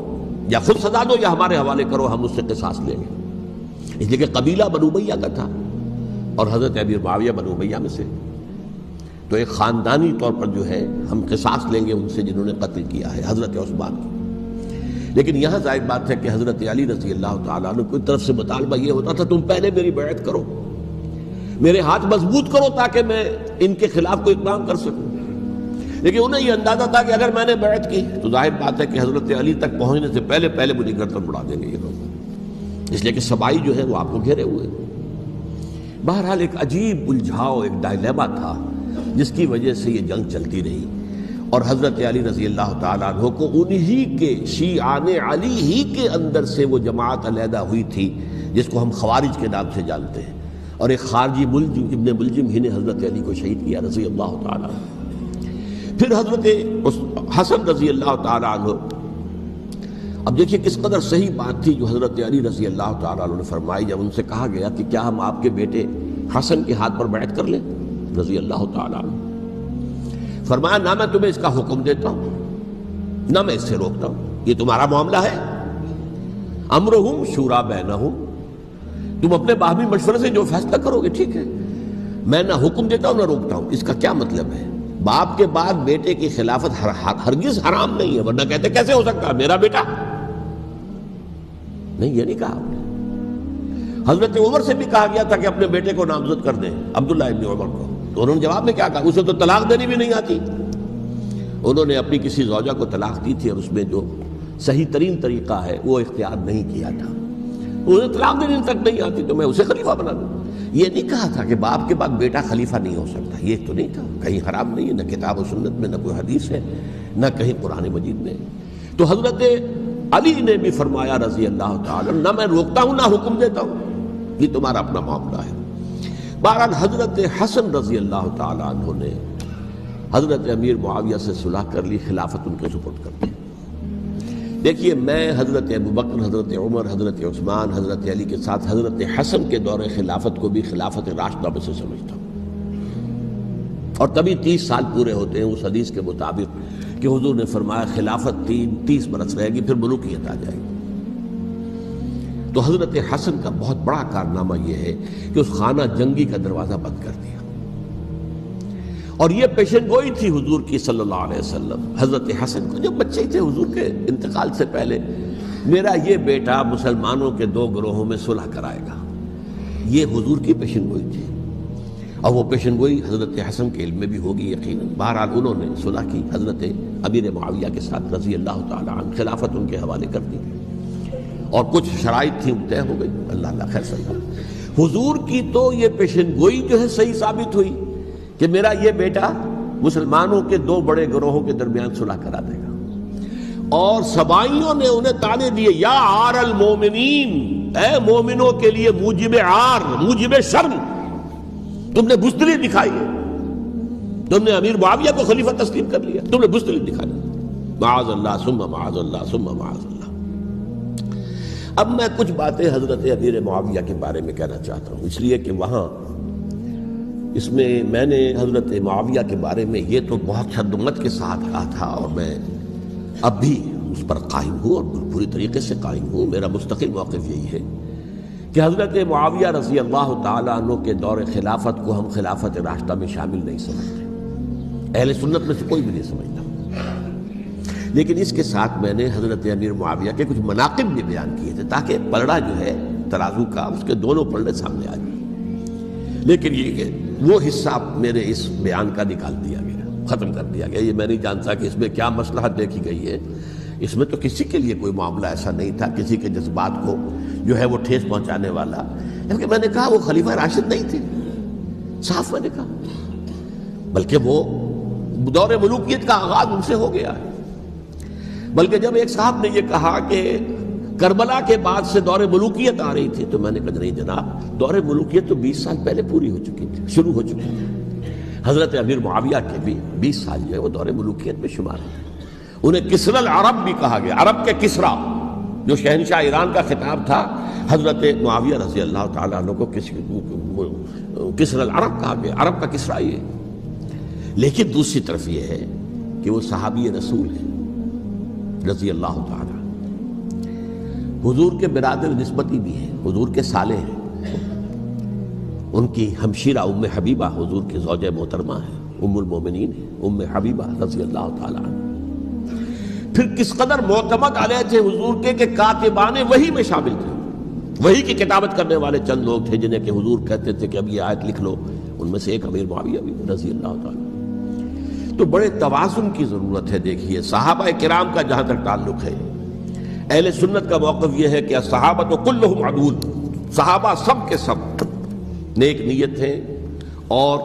یا خود سزا دو یا ہمارے حوالے کرو، ہم اس سے قصاص لیں گے۔ اس لیے کہ قبیلہ بنو امیہ کا تھا، اور حضرت ابی معاویہ بنو امیہ میں سے، تو ایک خاندانی طور پر جو ہے ہم قصاص لیں گے ان سے جنہوں نے قتل کیا ہے حضرت عثمان کو۔ لیکن یہاں ظاہر بات ہے کہ حضرت علی رضی اللہ تعالیٰ عنہ کی طرف سے مطالبہ یہ ہوتا تھا، تم پہلے میری بیعت کرو، میرے ہاتھ مضبوط کرو تاکہ میں ان کے خلاف کوئی اقدام کر سکوں۔ لیکن انہیں یہ اندازہ تھا کہ اگر میں نے بیعت کی تو ظاہر بات ہے کہ حضرت علی تک پہنچنے سے پہلے مجھے گردن اڑا دیں گے یہ لوگ، اس لیے کہ سبائی جو ہے وہ آپ کو گھیرے ہوئے۔ بہرحال ایک عجیب الجھاؤ، ایک ڈائلیما تھا جس کی وجہ سے یہ جنگ چلتی رہی، اور حضرت علی رضی اللہ تعالیٰ عنہ کو انہی کے شیعان علی ہی کے اندر سے وہ جماعت علیحدہ ہوئی تھی جس کو ہم خوارج کے نام سے جانتے ہیں، اور ایک خارجی ملجم ابن ملجم ہی نے حضرت علی کو شہید کیا رضی اللہ تعالیٰ عنہ۔ پھر حضرت حسن رضی اللہ تعالیٰ عنہ، اب دیکھیے کس قدر صحیح بات تھی جو حضرت علی رضی اللہ تعالیٰ عنہ نے فرمائی جب ان سے کہا گیا کہ کیا ہم آپ کے بیٹے حسن کے ہاتھ پر بیعت کر لیں رضی اللہ تعالیٰ عنہ۔ فرمایا نہ میں تمہیں اس کا حکم دیتا ہوں نہ میں اس سے روکتا ہوں، یہ تمہارا معاملہ ہے، امرہم شورا بینہم، تم اپنے باہمی مشورے سے جو فیصلہ کرو گے ٹھیک ہے، میں نہ حکم دیتا ہوں نہ روکتا ہوں۔ اس کا کیا مطلب ہے؟ باپ کے بعد بیٹے کی خلافت ہرگز حرام نہیں ہے، ورنہ کہتے کیسے ہو سکتا میرا بیٹا؟ نہیں، یہ نہیں کہا آپ نے۔ حضرت عمر سے بھی کہا گیا تھا کہ اپنے بیٹے کو نامزد کر دیں، عبداللہ ابن عمر کو، تو انہوں نے جواب میں کیا کہا؟ اسے تو طلاق دینی بھی نہیں آتی۔ انہوں نے اپنی کسی زوجہ کو طلاق دی تھی، اور اس میں جو صحیح ترین طریقہ ہے وہ اختیار نہیں کیا تھا، انہیں طلاق دینے تک نہیں آتی تو میں اسے خلیفہ بنا دوں۔ یہ نہیں کہا تھا کہ باپ کے بعد بیٹا خلیفہ نہیں ہو سکتا، یہ تو نہیں کہا، کہیں حرام نہیں ہے، نہ کتاب و سنت میں، نہ کوئی حدیث ہے، نہ کہیں قرآن مجید میں۔ تو حضرت علی نے بھی فرمایا رضی اللہ تعالیٰ، نہ میں روکتا ہوں نہ حکم دیتا ہوں، یہ تمہارا اپنا معاملہ ہے۔ بہرحال حضرت حسن رضی اللہ تعالیٰ عنہ نے حضرت امیر معاویہ سے صلح کر لی، خلافت ان کے سپرد کر دی۔ دیکھیے میں حضرت ابوبکر، حضرت عمر، حضرت عثمان، حضرت علی کے ساتھ حضرت حسن کے دور خلافت کو بھی خلافت راشدہ میں سے سمجھتا ہوں، اور تبھی 30 سال پورے ہوتے ہیں اس حدیث کے مطابق کہ حضور نے فرمایا خلافت 30 برس رہے گی، پھر ملوکیت آ جائے گی۔ تو حضرت حسن کا بہت بڑا کارنامہ یہ ہے کہ اس خانہ جنگی کا دروازہ بند کر دیا، اور یہ پیشن گوئی تھی حضور کی صلی اللہ علیہ وسلم حضرت حسن کو، جب بچے ہی تھے حضور کے انتقال سے پہلے، میرا یہ بیٹا مسلمانوں کے 2 گروہوں میں صلح کرائے گا، یہ حضور کی پیشن گوئی تھی، اور وہ پیشن گوئی حضرت حسن کے علم میں بھی ہوگی یقیناً۔ بہرحال انہوں نے صلح کی حضرت امیر معاویہ کے ساتھ رضی اللہ تعالیٰ عنہ، خلافت ان کے حوالے کر دی، اور کچھ شرائط تھیں طے ہو گئی، اللہ خیر صلی اللہ۔ حضور کی تو یہ پیشن گوئی جو ہے صحیح ثابت ہوئی کہ میرا یہ بیٹا مسلمانوں کے 2 بڑے گروہوں کے درمیان صلح کرا دے گا، اور سبائیوں نے انہیں تانے دیے، یا عار المومنین، اے مومنوں کے لیے موجب عار، موجب شرم تم نے بزدلی دکھائی ہے، تم نے امیر معاویہ کو خلیفہ تسلیم کر لیا، تم نے بزدلی دکھائی، معاذ اللہ ثم معاذ اللہ ثم معاذ اللہ۔ اب میں کچھ باتیں حضرت امیر معاویہ کے بارے میں کہنا چاہتا ہوں، اس لیے کہ وہاں اس میں میں نے حضرت معاویہ کے بارے میں یہ تو بہت شدت کے ساتھ کہا تھا، اور میں اب بھی اس پر قائم ہوں اور پوری طریقے سے قائم ہوں۔ میرا مستقل موقف یہی ہے کہ حضرت معاویہ رضی اللہ تعالیٰ عنہ کے دور خلافت کو ہم خلافت راشدہ میں شامل نہیں سمجھتے، اہل سنت میں سے کوئی بھی نہیں سمجھتا، لیکن اس کے ساتھ میں نے حضرت امیر معاویہ کے کچھ مناقب بھی بیان کیے تھے تاکہ پلڑا جو ہے ترازو کا اس کے دونوں پلڑے سامنے آ جائیں، لیکن یہ کہ وہ حصہ میرے اس بیان کا نکال دیا گیا، ختم کر دیا گیا۔ یہ میں نہیں جانتا کہ اس میں کیا مصلحت دیکھی گئی ہے، اس میں تو کسی کے لیے کوئی معاملہ ایسا نہیں تھا کسی کے جذبات کو جو ہے وہ ٹھیس پہنچانے والا، کیونکہ میں نے کہا وہ خلیفہ راشد نہیں تھے، صاف میں نے کہا، بلکہ وہ دور ملوکیت کا آغاز ان سے ہو گیا ہے۔ بلکہ جب ایک صاحب نے یہ کہا کہ کربلا کے بعد سے دور ملوکیت آ رہی تھی، تو میں نے کہا نہیں جناب، دور ملوکیت تو 20 سال پہلے پوری ہو چکی تھی، شروع ہو چکی تھی۔ حضرت امیر معاویہ کے بھی 20 سال جو ہے وہ دور ملوکیت میں شمار ہیں۔ انہیں کسری العرب بھی کہا گیا، عرب کے کسریٰ، جو شہنشاہ ایران کا خطاب تھا، حضرت معاویہ رضی اللہ تعالیٰ عنہ کو کسری العرب کہا گیا، عرب کا کسریٰ یہ ہے۔ لیکن دوسری طرف یہ ہے کہ وہ صحابی رسول ہیں رضی اللہ تعالیٰ، حضور کے برادر نسبتی بھی ہیں، حضور کے سالے ہیں، ان کی ہمشیرہ ام حبیبہ حضور کی زوجہ محترمہ ہیں، ام المومنین ہیں، ام حبیبہ رضی اللہ تعالیٰ عنہ۔ پھر کس قدر معتمد علیہ تھے حضور کے کہ کاتبان وحی میں شامل تھے، وحی کی کتابت کرنے والے چند لوگ تھے جنہیں کہ حضور کہتے تھے کہ اب یہ آیت لکھ لو، ان میں سے ایک امیر معاویہ بھی رضی اللہ تعالیٰ۔ تو بڑے توازن کی ضرورت ہے۔ دیکھیے صحابہ کرام کا جہاں تک تعلق ہے، اہل سنت کا موقف یہ ہے کہ صحابہ تو کلہم عدول، صحابہ سب کے سب نیک نیت ہیں، اور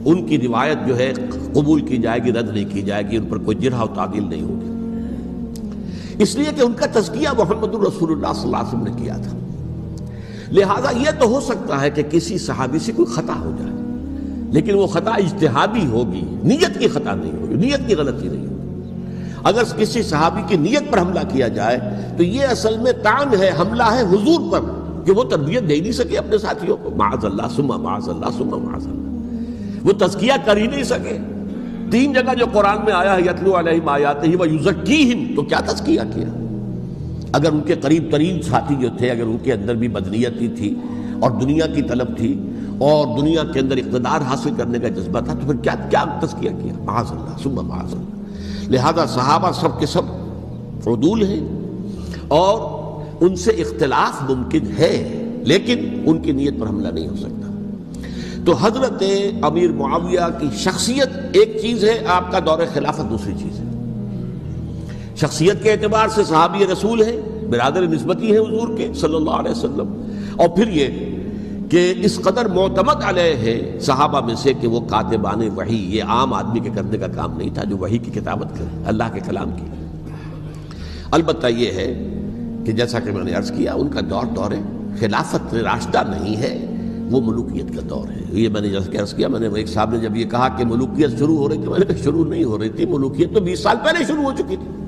ان کی روایت جو ہے قبول کی جائے گی، رد نہیں کی جائے گی، ان پر کوئی جرح و تعدیل نہیں ہوگی، اس لیے کہ ان کا تزکیہ محمد الرسول اللہ صلی اللہ علیہ وسلم نے کیا تھا۔ لہذا یہ تو ہو سکتا ہے کہ کسی صحابی سے کوئی خطا ہو جائے، لیکن وہ خطا اجتہادی ہوگی، نیت کی خطا نہیں ہوگی، نیت کی غلطی نہیں ہوگی۔ اگر کسی صحابی کی نیت پر حملہ کیا جائے تو یہ اصل میں طعن ہے، حملہ ہے حضور پر کہ وہ تربیت دے نہیں سکے اپنے ساتھیوں کو، معاذ اللہ ثم معاذ اللہ ثم معاذ اللہ، وہ تزکیہ کر ہی نہیں سکے۔ 3 جگہ جو قرآن میں آیا ہے یتلو علیہم آیاتہ ویزکیہم، تو کیا تزکیہ کیا؟ اگر ان کے قریب ترین ساتھی جو تھے، اگر ان کے اندر بھی بدنیتی تھی اور دنیا کی طلب تھی اور دنیا کے اندر اقتدار حاصل کرنے کا جذبہ تھا، تو پھر کیا تزکیہ کیا؟ معاذ اللہ ثم معاذ اللہ۔ لہذا صحابہ سب کے سب عدول ہیں، اور ان سے اختلاف ممکن ہے، لیکن ان کی نیت پر حملہ نہیں ہو سکتا۔ تو حضرت امیر معاویہ کی شخصیت ایک چیز ہے، آپ کا دور خلافت دوسری چیز ہے۔ شخصیت کے اعتبار سے صحابی رسول ہیں، برادر نسبتی ہیں حضور کے صلی اللہ علیہ وسلم، اور پھر یہ کہ اس قدر معتمد علیہ ہے صحابہ میں سے کہ وہ کاتبان وحی، یہ عام آدمی کے کرنے کا کام نہیں تھا جو وحی کی کتابت کرے، اللہ کے کلام کی۔ البتہ یہ ہے کہ جیسا کہ میں نے عرض کیا، ان کا دور خلافت راشدہ نہیں ہے، وہ ملوکیت کا دور ہے۔ یہ میں نے جیسا کہ عرض کیا، میں نے ایک صاحب نے جب یہ کہا کہ ملوکیت شروع ہو رہی تھی، میں نے کہا شروع نہیں ہو رہی تھی، ملوکیت تو 20 سال پہلے شروع ہو چکی تھی۔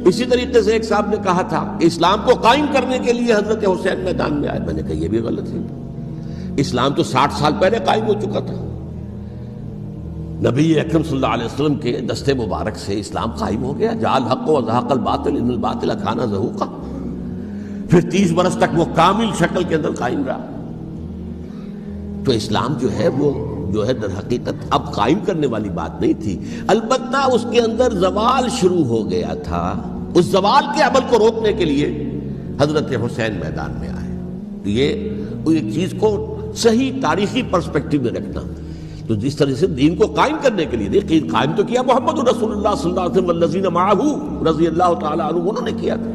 اسی طریقے سے ایک صاحب نے کہا تھا اسلام کو قائم کرنے کے لیے حضرت حسین میدان میں آئے، میں نے کہا یہ بھی غلط ہے، اسلام تو 60 سال پہلے قائم ہو چکا تھا، نبی اکرم صلی اللہ علیہ وسلم کے دست مبارک سے اسلام قائم ہو گیا، جاء الحق وزهق الباطل ان الباطل کان زہوقا، پھر 30 برس تک وہ کامل شکل کے اندر قائم رہا۔ تو اسلام جو ہے وہ جو ہے در حقیقت اب قائم کرنے والی بات نہیں تھی، البتہ اس کے اندر زوال شروع ہو گیا تھا، اس زوال کے عمل کو روکنے کے لیے حضرت حسین میدان میں آئے۔ تو یہ ایک چیز کو صحیح تاریخی پرسپیکٹو میں رکھنا، تو جس طرح سے دین کو قائم کرنے کے لیے دیکھیے قائم تو کیا محمد رسول اللہ صلی اللہ علیہ وسلم والذین معہ رضی اللہ تعالیٰ عنہ، انہوں نے کیا تھا۔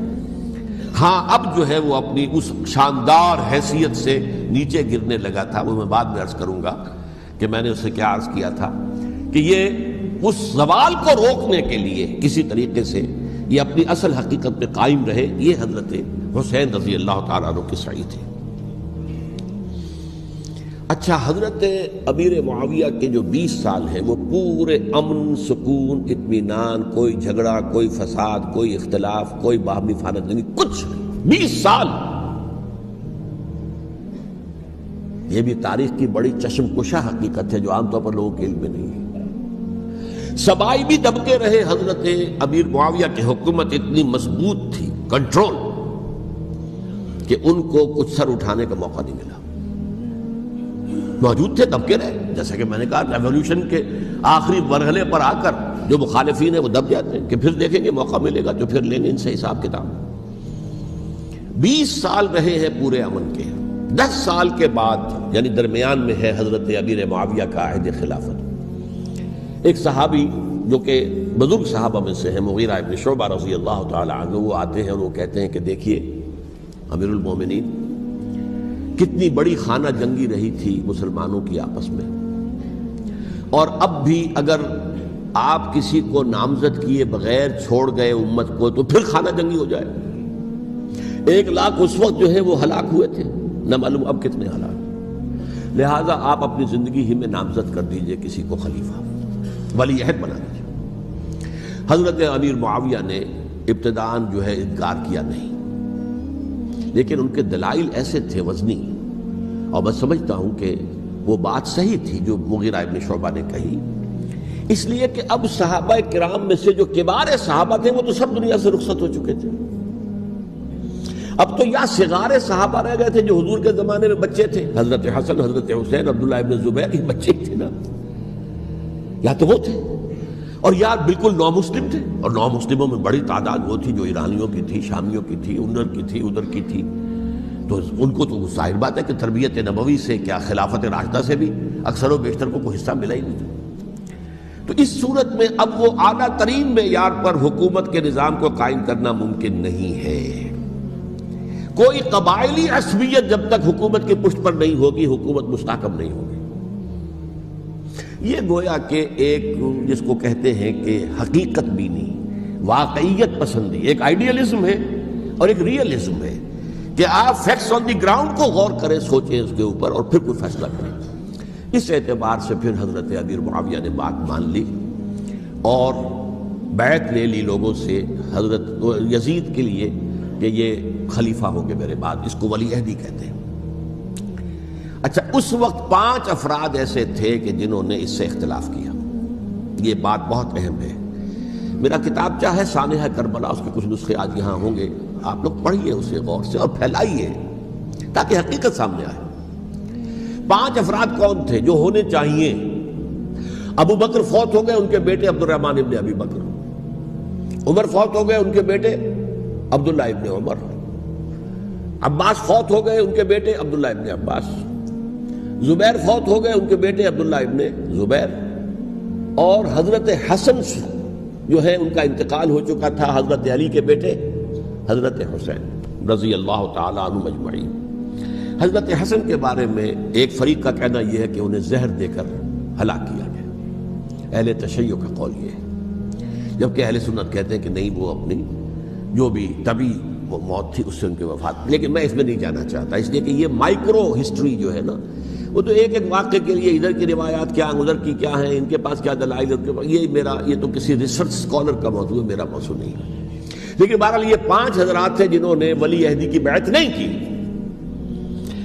ہاں اب جو ہے وہ اپنی اس شاندار حیثیت سے نیچے گرنے لگا تھا، وہ میں بعد میں عرض کروں گا کہ میں نے اسے کیا عرض کیا تھا کہ یہ اس زوال کو روکنے کے لیے کسی طریقے سے یہ اپنی اصل حقیقت پہ قائم رہے، یہ حضرت حسین رضی اللہ تعالیٰ عنہ کے سعی تھے۔ اچھا، حضرت امیر معاویہ کے جو 20 سال ہیں وہ پورے امن، سکون، اطمینان، کوئی جھگڑا، کوئی فساد، کوئی اختلاف، کوئی باہمی فانت نہیں، کچھ نہیں، 20 سال۔ یہ بھی تاریخ کی بڑی چشم کشا حقیقت ہے جو عام طور پر لوگوں کے علم میں نہیں ہے۔ سبائی بھی دبکے رہے، حضرت امیر معاویہ کی حکومت اتنی مضبوط تھی، کنٹرول، کہ ان کو کچھ سر اٹھانے کا موقع نہیں ملا۔ موجود تھے، دبکے رہے، جیسا کہ میں نے کہا ریولوشن کے آخری مرحلے پر آ کر جو مخالفین ہیں وہ دب جاتے ہیں کہ پھر دیکھیں گے، موقع ملے گا تو پھر لیں گے ان سے حساب کتاب۔ 20 سال رہے ہیں پورے امن کے۔ 10 سال کے بعد یعنی درمیان میں ہے حضرت امیر معاویہ کا عہد خلافت۔ ایک صحابی جو کہ بزرگ صحابہ میں سے ہیں، مغیرہ ابن شعبہ رضی اللہ تعالی عنہ، وہ آتے ہیں اور وہ کہتے ہیں کہ دیکھیے امیر المومنین، کتنی بڑی خانہ جنگی رہی تھی مسلمانوں کی آپس میں، اور اب بھی اگر آپ کسی کو نامزد کیے بغیر چھوڑ گئے امت کو تو پھر خانہ جنگی ہو جائے۔ 1 لاکھ اس وقت جو ہے وہ ہلاک ہوئے تھے، نہ معلوم اب کتنے ہلاک۔ لہٰذا آپ اپنی زندگی ہی میں نامزد کر دیجئے کسی کو خلیفہ، ولی عہد بنا دیجئے۔ حضرت امیر معاویہ نے ابتداءً جو ہے انکار کیا نہیں، لیکن ان کے دلائل ایسے تھے وزنی، اور میں سمجھتا ہوں کہ وہ بات صحیح تھی جو مغیرہ ابن شعبہ نے کہی، اس لیے کہ اب صحابہ کرام میں سے جو کبار صحابہ تھے وہ تو سب دنیا سے رخصت ہو چکے تھے۔ اب تو یا صغار صحابہ رہ گئے تھے جو حضور کے زمانے میں بچے تھے، حضرت حسن، حضرت حسین، عبداللہ ابن زبیر، یہ بچے تھے نا، یا تو وہ تھے، اور یا بالکل نو مسلم تھے، اور نو مسلموں میں بڑی تعداد وہ تھی جو ایرانیوں کی تھی، شامیوں کی تھی، ادھر کی تھی، ادھر کی تھی، تو ان کو تو ظاہر بات ہے کہ تربیت نبوی سے کیا خلافت راشدہ سے بھی اکثر و بیشتر کو کوئی حصہ ملا ہی نہیں تھا۔ تو اس صورت میں اب وہ اعلیٰ ترین معیار پر حکومت کے نظام کو قائم کرنا ممکن نہیں ہے۔ کوئی قبائلی عصبیت جب تک حکومت کی پشت پر نہیں ہوگی، حکومت مستحکم نہیں ہوگی۔ یہ گویا کہ ایک جس کو کہتے ہیں کہ حقیقت بینی، واقعیت پسندی، ایک آئیڈیلزم ہے اور ایک ریئلزم ہے کہ آپ فیکٹس آن دی گراؤنڈ کو غور کریں، سوچیں اس کے اوپر اور پھر کوئی فیصلہ کریں۔ اس اعتبار سے پھر حضرت امیر معاویہ نے بات مان لی اور بیعت لے لی لوگوں سے حضرت یزید کے لیے کہ یہ خلیفہ ہوں گے میرے بعد، اس کو ولی عہدی کہتے ہیں۔ اچھا، اس وقت 5 افراد ایسے تھے کہ جنہوں نے اس سے اختلاف کیا۔ یہ بات بہت اہم ہے۔ میرا کتاب چاہے سانحہ کربلا، اس کے کچھ نسخے آج یہاں ہوں گے، آپ لوگ پڑھیے اسے غور سے اور پھیلائیے تاکہ حقیقت سامنے آئے۔ 5 افراد کون تھے جو ہونے چاہیے؟ ابو بکر فوت ہو گئے، ان کے بیٹے عبد الرحمن ابن ابی بکر۔ عمر فوت ہو گئے، ان کے بیٹے عبداللہ ابن عمر۔ عباس فوت ہو گئے، ان کے بیٹے عبداللہ ابن عباس۔ زبیر فوت ہو گئے، ان کے بیٹے عبداللہ ابن زبیر۔ اور حضرت حسن جو ہے ان کا انتقال ہو چکا تھا، حضرت علی کے بیٹے حضرت حسین رضی اللہ تعالیٰ عنہ مجمعین۔ حضرت حسن کے بارے میں ایک فریق کا کہنا یہ ہے کہ انہیں زہر دے کر ہلاک کیا گیا، اہل تشیع کا قول یہ ہے، جبکہ اہل سنت کہتے ہیں کہ نہیں، وہ اپنی جو بھی طبی موت تھی اس سے ان کی وفات۔ لیکن میں اس میں نہیں جانا چاہتا، اس لیے کہ یہ مائکرو ہسٹری جو ہے نا، وہ تو ایک ایک واقعے کے لیے ادھر کی روایات کیا، ادھر کی کیا ہیں، ان کے پاس کیا دلائل، یہ تو کسی ریسرچ اسکالر کا موضوع ہے، میرا موضوع نہیں ہے۔ لیکن بہرحال یہ 5 حضرات تھے جنہوں نے ولی عہدی کی بیعت نہیں کی،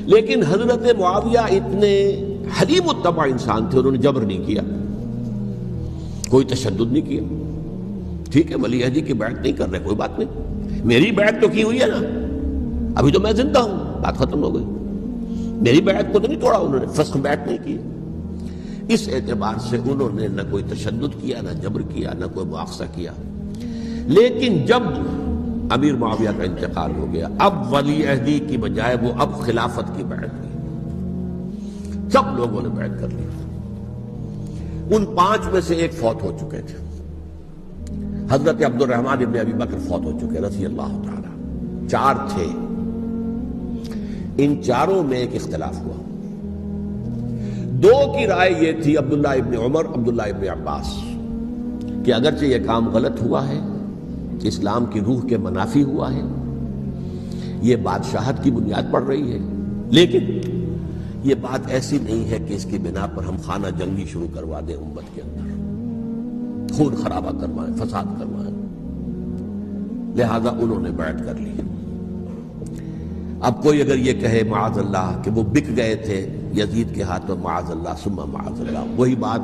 لیکن حضرت معاویہ اتنے حلیم الطبع انسان تھے، انہوں نے جبر نہیں کیا، کوئی تشدد نہیں کیا۔ ٹھیک ہے، ولی عہدی کی بیعت نہیں کر رہے، کوئی بات نہیں، میری بیعت تو کی ہوئی ہے نا، ابھی تو میں زندہ ہوں، بات ختم ہو گئی، میری بیعت کو تو نہیں توڑا انہوں نے، فسخ بیعت نہیں کی۔ اس اعتبار سے انہوں نے نہ کوئی تشدد کیا، نہ جبر کیا، نہ کوئی مواخذہ کیا۔ لیکن جب امیر معاویہ کا انتقال ہو گیا، اب ولی عہدی کی بجائے وہ اب خلافت کی بیعت ہوئی، سب لوگوں نے بیعت کر لی۔ ان 5 میں سے ایک فوت ہو چکے تھے، حضرت عبد الرحمن ابن ابی بکر فوت ہو چکے رضی اللہ تعالی۔ 4 تھے، ان 4 میں ایک اختلاف ہوا۔ 2 کی رائے یہ تھی، عبداللہ ابن عمر، عبداللہ ابن عباس، کہ اگرچہ یہ کام غلط ہوا ہے، اسلام کی روح کے منافی ہوا ہے، یہ بادشاہت کی بنیاد پڑ رہی ہے، لیکن یہ بات ایسی نہیں ہے کہ اس کی بنا پر ہم خانہ جنگی شروع کروا دیں امت کے اندر، خون خرابہ کروائیں، فساد کروائیں۔ لہذا انہوں نے بیعت کر لی۔ اب کوئی اگر یہ کہے معاذ اللہ کہ وہ بک گئے تھے یزید کے ہاتھ میں، معاذ اللہ ثم معاذ اللہ، وہی بات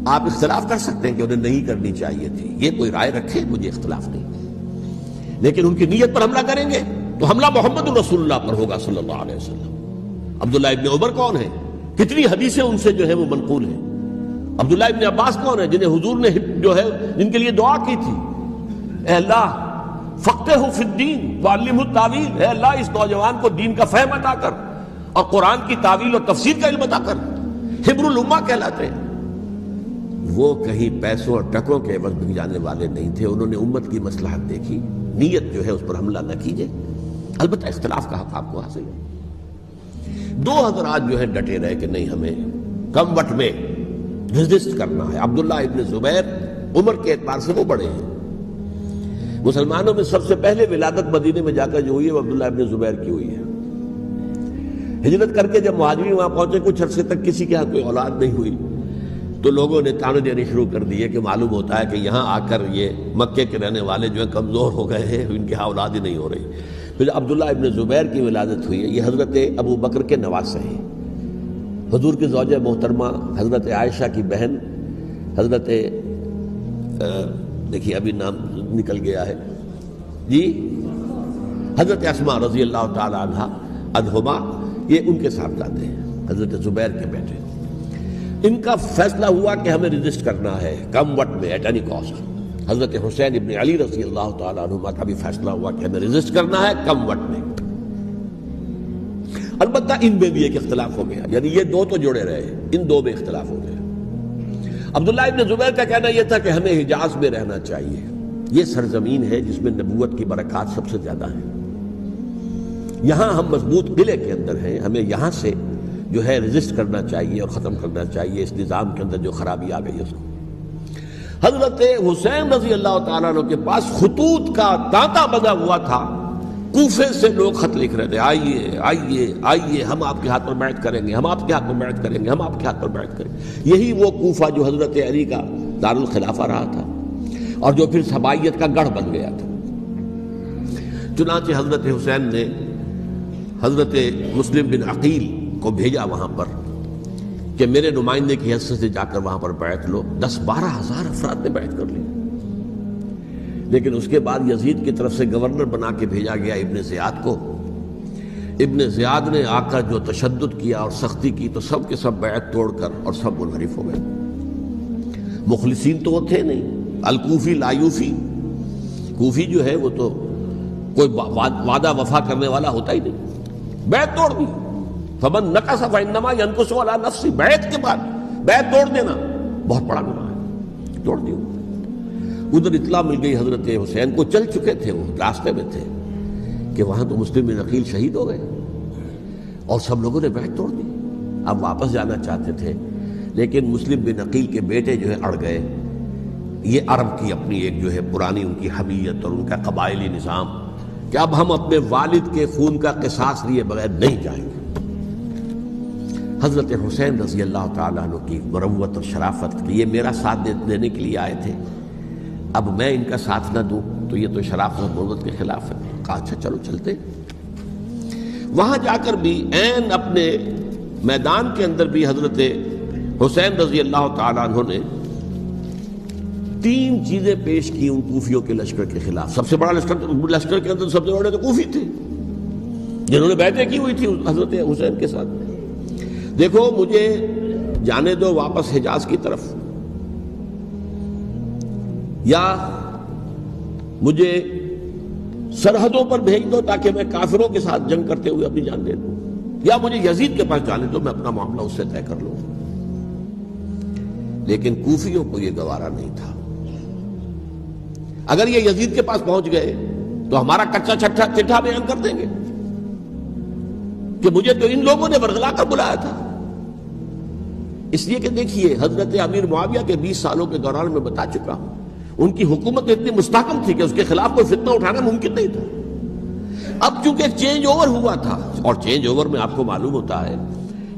آپ اختلاف کر سکتے ہیں کہ انہیں نہیں کرنی چاہیے تھی، یہ کوئی رائے رکھے، مجھے اختلاف نہیں، لیکن ان کی نیت پر حملہ کریں گے تو حملہ محمد رسول اللہ پر ہوگا صلی اللہ علیہ وسلم۔ عبداللہ ابن عمر کون ہیں؟ کتنی حدیثیں ان سے جو ہے وہ منقول ہیں۔ عبداللہ ابن عباس کون ہیں؟ جنہیں حضور نے جو ہے جن کے لیے دعا کی تھی، اے اللہ فقہہ فی الدین وعلمہ التاویل، اے اللہ اس نوجوان کو دین کا فہم عطا کر اور قرآن کی تاویل اور تفسیر کا علم عطا کر۔ حبر الامہ کہلاتے ہیں۔ وہ کہیں پیسوں اور ٹکوں کے عوض بک جانے والے نہیں تھے، انہوں نے امت کی مصلحت دیکھی، نیت جو ہے اس پر حملہ نہ کیجیے، البتہ اختلاف کا حق آپ کو حاصل ہے۔ دو حضرات جو ہے ڈٹے رہے کہ نہیں، ہمیں کم وقت میں ریزسٹ کرنا ہے۔ عبداللہ ابن زبیر عمر کے اعتبار سے وہ بڑے ہیں، مسلمانوں میں سب سے پہلے ولادت مدینے میں جا کر جو ہوئی ہے وہ عبداللہ ابن زبیر کی ہوئی ہے۔ ہجرت کر کے جب مہاجرین وہاں پہنچے، کچھ عرصے تک کسی کے ہاں کوئی اولاد نہیں ہوئی، تو لوگوں نے تانے دینے شروع کر دیے کہ معلوم ہوتا ہے کہ یہاں آ کر یہ مکے کے رہنے والے جو ہیں کمزور ہو گئے ہیں، ان کے ہاں اولاد ہی نہیں ہو رہی۔ پھر عبداللہ ابن زبیر کی ولادت ہوئی ہے، یہ حضرت ابو بکر کے نواسے ہیں، حضور کی زوجہ محترمہ حضرت عائشہ کی بہن، حضرت دیکھیے ابھی نام نکل گیا ہے جی، حضرت اسماء رضی اللہ تعالی عنہما، یہ ان کے صاحبزادے ہیں، حضرت زبیر کے بیٹے۔ ان کا فیصلہ ہوا کہ ہمیں ریزسٹ کرنا ہے کم وقت میں، ایٹ اینی کاسٹ۔ حضرت حسین ابن علی رضی اللہ تعالی عنہما کا بھی فیصلہ ہوا کہ ہمیں ریزسٹ کرنا ہے کم وقت میں۔ البتہ ان میں بھی ایک اختلاف ہو گیا، یعنی یہ دو تو جڑے رہے، ان دو میں اختلاف ہو گیا۔ عبداللہ ابن زبیر کا کہنا یہ تھا کہ ہمیں حجاز میں رہنا چاہیے، یہ سرزمین ہے جس میں نبوت کی برکات سب سے زیادہ ہیں، یہاں ہم مضبوط قلعے کے اندر ہیں، ہمیں یہاں سے جو ہے ریزسٹ کرنا چاہیے اور ختم کرنا چاہیے اس نظام کے اندر جو خرابی آ گئی اس کو۔ حضرت حسین رضی اللہ تعالیٰ عنہ کے پاس خطوط کا تانتا بنا ہوا تھا، کوفے سے لوگ خط لکھ رہے تھے، آئیے آئیے آئیے، ہم آپ کے ہاتھ پر بیعت کریں گے، ہم آپ کے ہاتھ پر بیعت کریں گے، ہم آپ کے ہاتھ پر بیعت کریں گے۔ یہی وہ کوفہ جو حضرت علی کا دارالخلافہ رہا تھا اور جو پھر صبائیت کا گڑھ بن گیا تھا۔ چنانچہ حضرت حسین نے حضرت مسلم بن عقیل کو بھیجا وہاں پر کہ میرے نمائندے کی حیثیت سے جا کر وہاں پر بیعت لو۔ 10-12 ہزار افراد نے بیعت کر لی، لیکن اس کے بعد یزید کی طرف سے گورنر بنا کے بھیجا گیا ابن زیاد کو۔ ابن زیاد نے آ کر جو تشدد کیا اور سختی کی تو سب کے سب بیعت توڑ کر اور سب منحرف ہو گئے۔ مخلصین تو وہ تھے نہیں، الکوفی لایوفی، کوفی جو ہے وہ تو کوئی وعدہ وفا کرنے والا ہوتا ہی نہیں، بیعت توڑ دی۔ فمن نقص فانما ينقص على نفسه، بیعت کے بعد بیعت توڑ دینا بہت بڑا گناہ ہے، توڑ دی۔ ادھر اطلاع مل گئی حضرت حسین کو، چل چکے تھے وہ، راستے میں تھے کہ وہاں تو مسلم بن عقیل شہید ہو گئے اور سب لوگوں نے بیعت توڑ دی۔ اب واپس جانا چاہتے تھے، لیکن مسلم بن عقیل کے بیٹے جو ہے اڑ گئے۔ یہ عرب کی اپنی ایک جو ہے پرانی ان کی حمیت اور ان کا قبائلی نظام کہ اب ہم اپنے والد کے خون کا قصاص لیے بغیر نہیں جائیں گے۔ حضرت حسین رضی اللہ تعالیٰ عنہ کی مروت اور شرافت کے لیے میرا ساتھ دینے کے لیے آئے تھے، اب میں ان کا ساتھ نہ دوں تو یہ تو شرافت اور مروت کے خلاف ہے۔ کہا اچھا چلو چلتے۔ وہاں جا کر بھی عین اپنے میدان کے اندر بھی حضرت حسین رضی اللہ تعالیٰ عنہ نے 3 چیزیں پیش کی ان کوفیوں کے لشکر کے خلاف۔ سب سے بڑا لشکر کے اندر سب سے بڑے تو کوفی تھے جنہوں نے بیعتیں کی ہوئی تھی حضرت حسین کے ساتھ۔ دیکھو مجھے جانے دو واپس حجاز کی طرف، یا مجھے سرحدوں پر بھیج دو تاکہ میں کافروں کے ساتھ جنگ کرتے ہوئے اپنی جان دے دوں، یا مجھے یزید کے پاس جانے دو، میں اپنا معاملہ اس سے طے کر لوں۔ لیکن کوفیوں کو یہ گوارا نہیں تھا۔ اگر یہ یزید کے پاس پہنچ گئے تو ہمارا کچا چٹھا بیان کر دیں گے کہ مجھے تو ان لوگوں نے ورغلا کر بلایا تھا۔ اس لیے کہ دیکھیے حضرت امیر معاویہ کے 20 سالوں کے دوران میں بتا چکا ہوں، ان کی حکومت اتنی مستحکم تھی کہ اس کے خلاف کوئی فتنہ اٹھانا ممکن نہیں تھا۔ اب چونکہ ایک چینج اوور ہوا تھا، اور چینج اوور میں آپ کو معلوم ہوتا ہے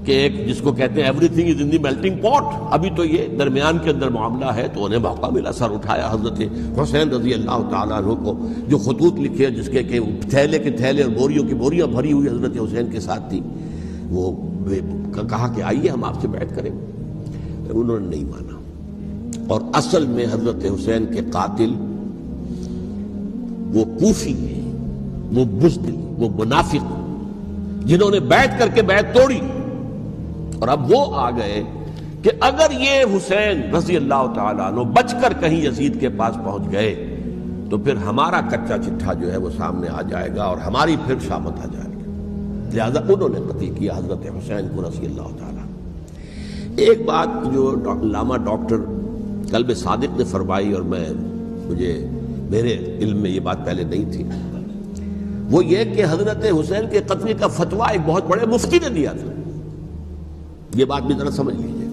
کہ ایک جس کو کہتے ہیں every thing is in the melting پاٹ، ابھی تو یہ درمیان کے اندر معاملہ ہے، تو انہیں موقع ملا، سر اٹھایا حضرت حسین رضی اللہ تعالیٰ عنہ کو، جو خطوط لکھے جس کے کہ تھیلے کے تھیلے اور بوریوں کی بوریاں بھری ہوئی حضرت حسین کے ساتھ تھی، وہ کہا کہ آئیے ہم آپ سے بیعت کریں، انہوں نے نہیں مانا۔ اور اصل میں حضرت حسین کے قاتل وہ کوفی ہیں، وہ بزدل، وہ منافق، جنہوں نے بیعت کر کے بیعت توڑی، اور اب وہ آ گئے کہ اگر یہ حسین رضی اللہ تعالیٰ عنہ بچ کر کہیں یزید کے پاس پہنچ گئے تو پھر ہمارا کچا چٹھا جو ہے وہ سامنے آ جائے گا اور ہماری پھر شامت آ جائے گی، لہذا انہوں نے قتل کیا حضرت حسین کو رضی اللہ تعالیٰ۔ ایک بات جو علامہ ڈاکٹر قلب صادق نے فرمائی، اور میرے علم میں یہ بات پہلے نہیں تھی، وہ یہ کہ حضرت حسین کے قتل کا فتویٰ ایک بہت بڑے مفتی نے دیا تھا۔ یہ بات بھی ذرا سمجھ لیجیے،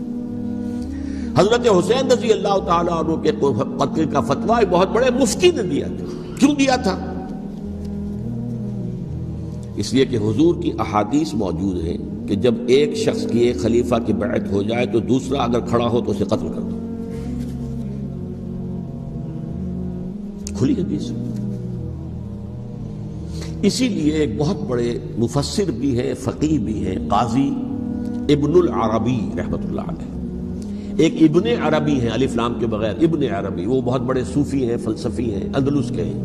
حضرت حسین رضی اللہ تعالیٰ عنہ کے قتل کا فتویٰ ایک بہت بڑے مفتی نے دیا تھا۔ کیوں دیا تھا؟ اس لیے کہ حضور کی احادیث موجود ہیں کہ جب ایک شخص کی ایک خلیفہ کی بیعت ہو جائے تو دوسرا اگر کھڑا ہو تو اسے قتل کر دو، کھلی حدیث۔ اسی لیے ایک بہت بڑے مفسر بھی ہیں، فقیہ بھی ہیں، قاضی ابن العربی رحمۃ اللہ علیہ، ایک ابن عربی ہیں الف لام کے بغیر، ابن عربی، وہ بہت بڑے صوفی ہیں، فلسفی ہیں، اندلس کے ہیں۔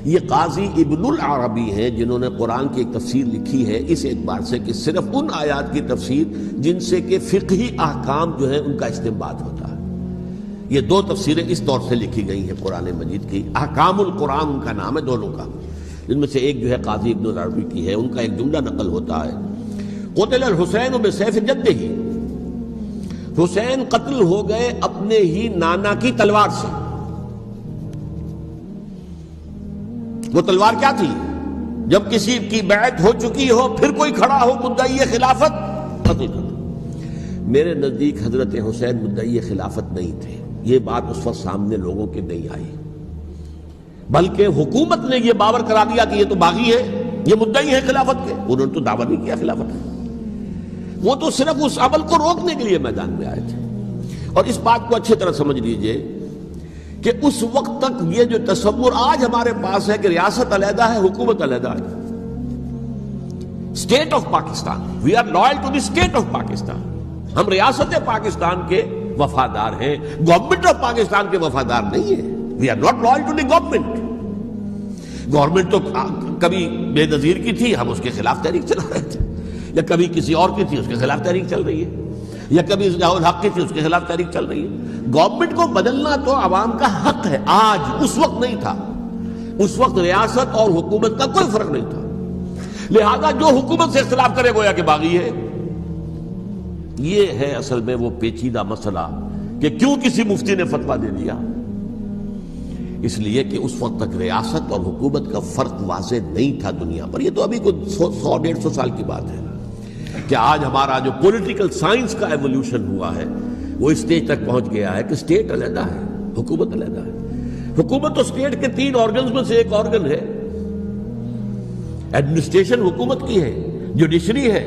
یہ قاضی ابن العربی ہیں جنہوں نے قرآن کی ایک تفسیر لکھی ہے اس اعتبار سے کہ صرف ان آیات کی تفسیر جن سے کہ فقہی احکام جو ہیں ان کا استنباط ہوتا ہے۔ یہ دو تفسیریں اس طور سے لکھی گئی ہیں قرآن مجید کی، احکام القرآن ان کا نام ہے دونوں کا، جن میں سے ایک جو ہے قاضی ابن العربی کی ہے، ان کا ایک جملہ نقل ہوتا ہے، قتل الحسین بسیف جدہ، حسین قتل ہو گئے اپنے ہی نانا کی تلوار سے۔ وہ تلوار کیا تھی؟ جب کسی کی بیعت ہو چکی ہو پھر کوئی کھڑا ہو مدعی خلافت، قتل کر دو۔ میرے نزدیک حضرت حسین مدعی خلافت نہیں تھے، یہ بات اس وقت سامنے لوگوں کے نہیں آئی، بلکہ حکومت نے یہ باور کرا دیا کہ یہ تو باغی ہے، یہ مدعی ہے خلافت کے، انہوں نے تو دعویٰ نہیں کیا خلافت کا، وہ تو صرف اس عمل کو روکنے کے لیے میدان میں آئے تھے۔ اور اس بات کو اچھی طرح سمجھ لیجئے کہ اس وقت تک یہ جو تصور آج ہمارے پاس ہے کہ ریاست علیحدہ ہے، حکومت علیحدہ ہے، state of Pakistan, we are loyal to the state of Pakistan, ہم ریاست پاکستان کے وفادار ہیں، گورنمنٹ آف پاکستان کے وفادار نہیں ہیں، we are not loyal to the government. Government تو کبھی بے نظیر کی تھی، ہم اس کے خلاف تحریک چلا رہے تھے، یا کبھی کسی اور کی تھی اس کے خلاف تحریک چل رہی ہے، یا کبھی ضیاء الحق کی تھی اس کے خلاف تحریک چل رہی ہے۔ گورنمنٹ کو بدلنا تو عوام کا حق ہے، آج، اس وقت نہیں تھا، اس وقت ریاست اور حکومت کا کوئی فرق نہیں تھا، لہذا جو حکومت سے اختلاف کرے گویا کہ باغی ہے۔ یہ ہے اصل میں وہ پیچیدہ مسئلہ کہ کیوں کسی مفتی نے فتویٰ دے دیا، اس لیے کہ اس وقت تک ریاست اور حکومت کا فرق واضح نہیں تھا دنیا پر۔ یہ تو ابھی کوئی 100-150 سال کی بات ہے کہ آج ہمارا جو پولیٹیکل سائنس کا ایولیوشن ہوا ہے وہ اس اسٹیج تک پہنچ گیا ہے کہ اسٹیٹ علیحدہ ہے، حکومت علیحدہ ہے۔ حکومت تو اسٹیٹ کے 3 آرگنز میں سے ایک آرگن ہے، ایڈمنسٹریشن حکومت کی ہے، جوڈیشری ہے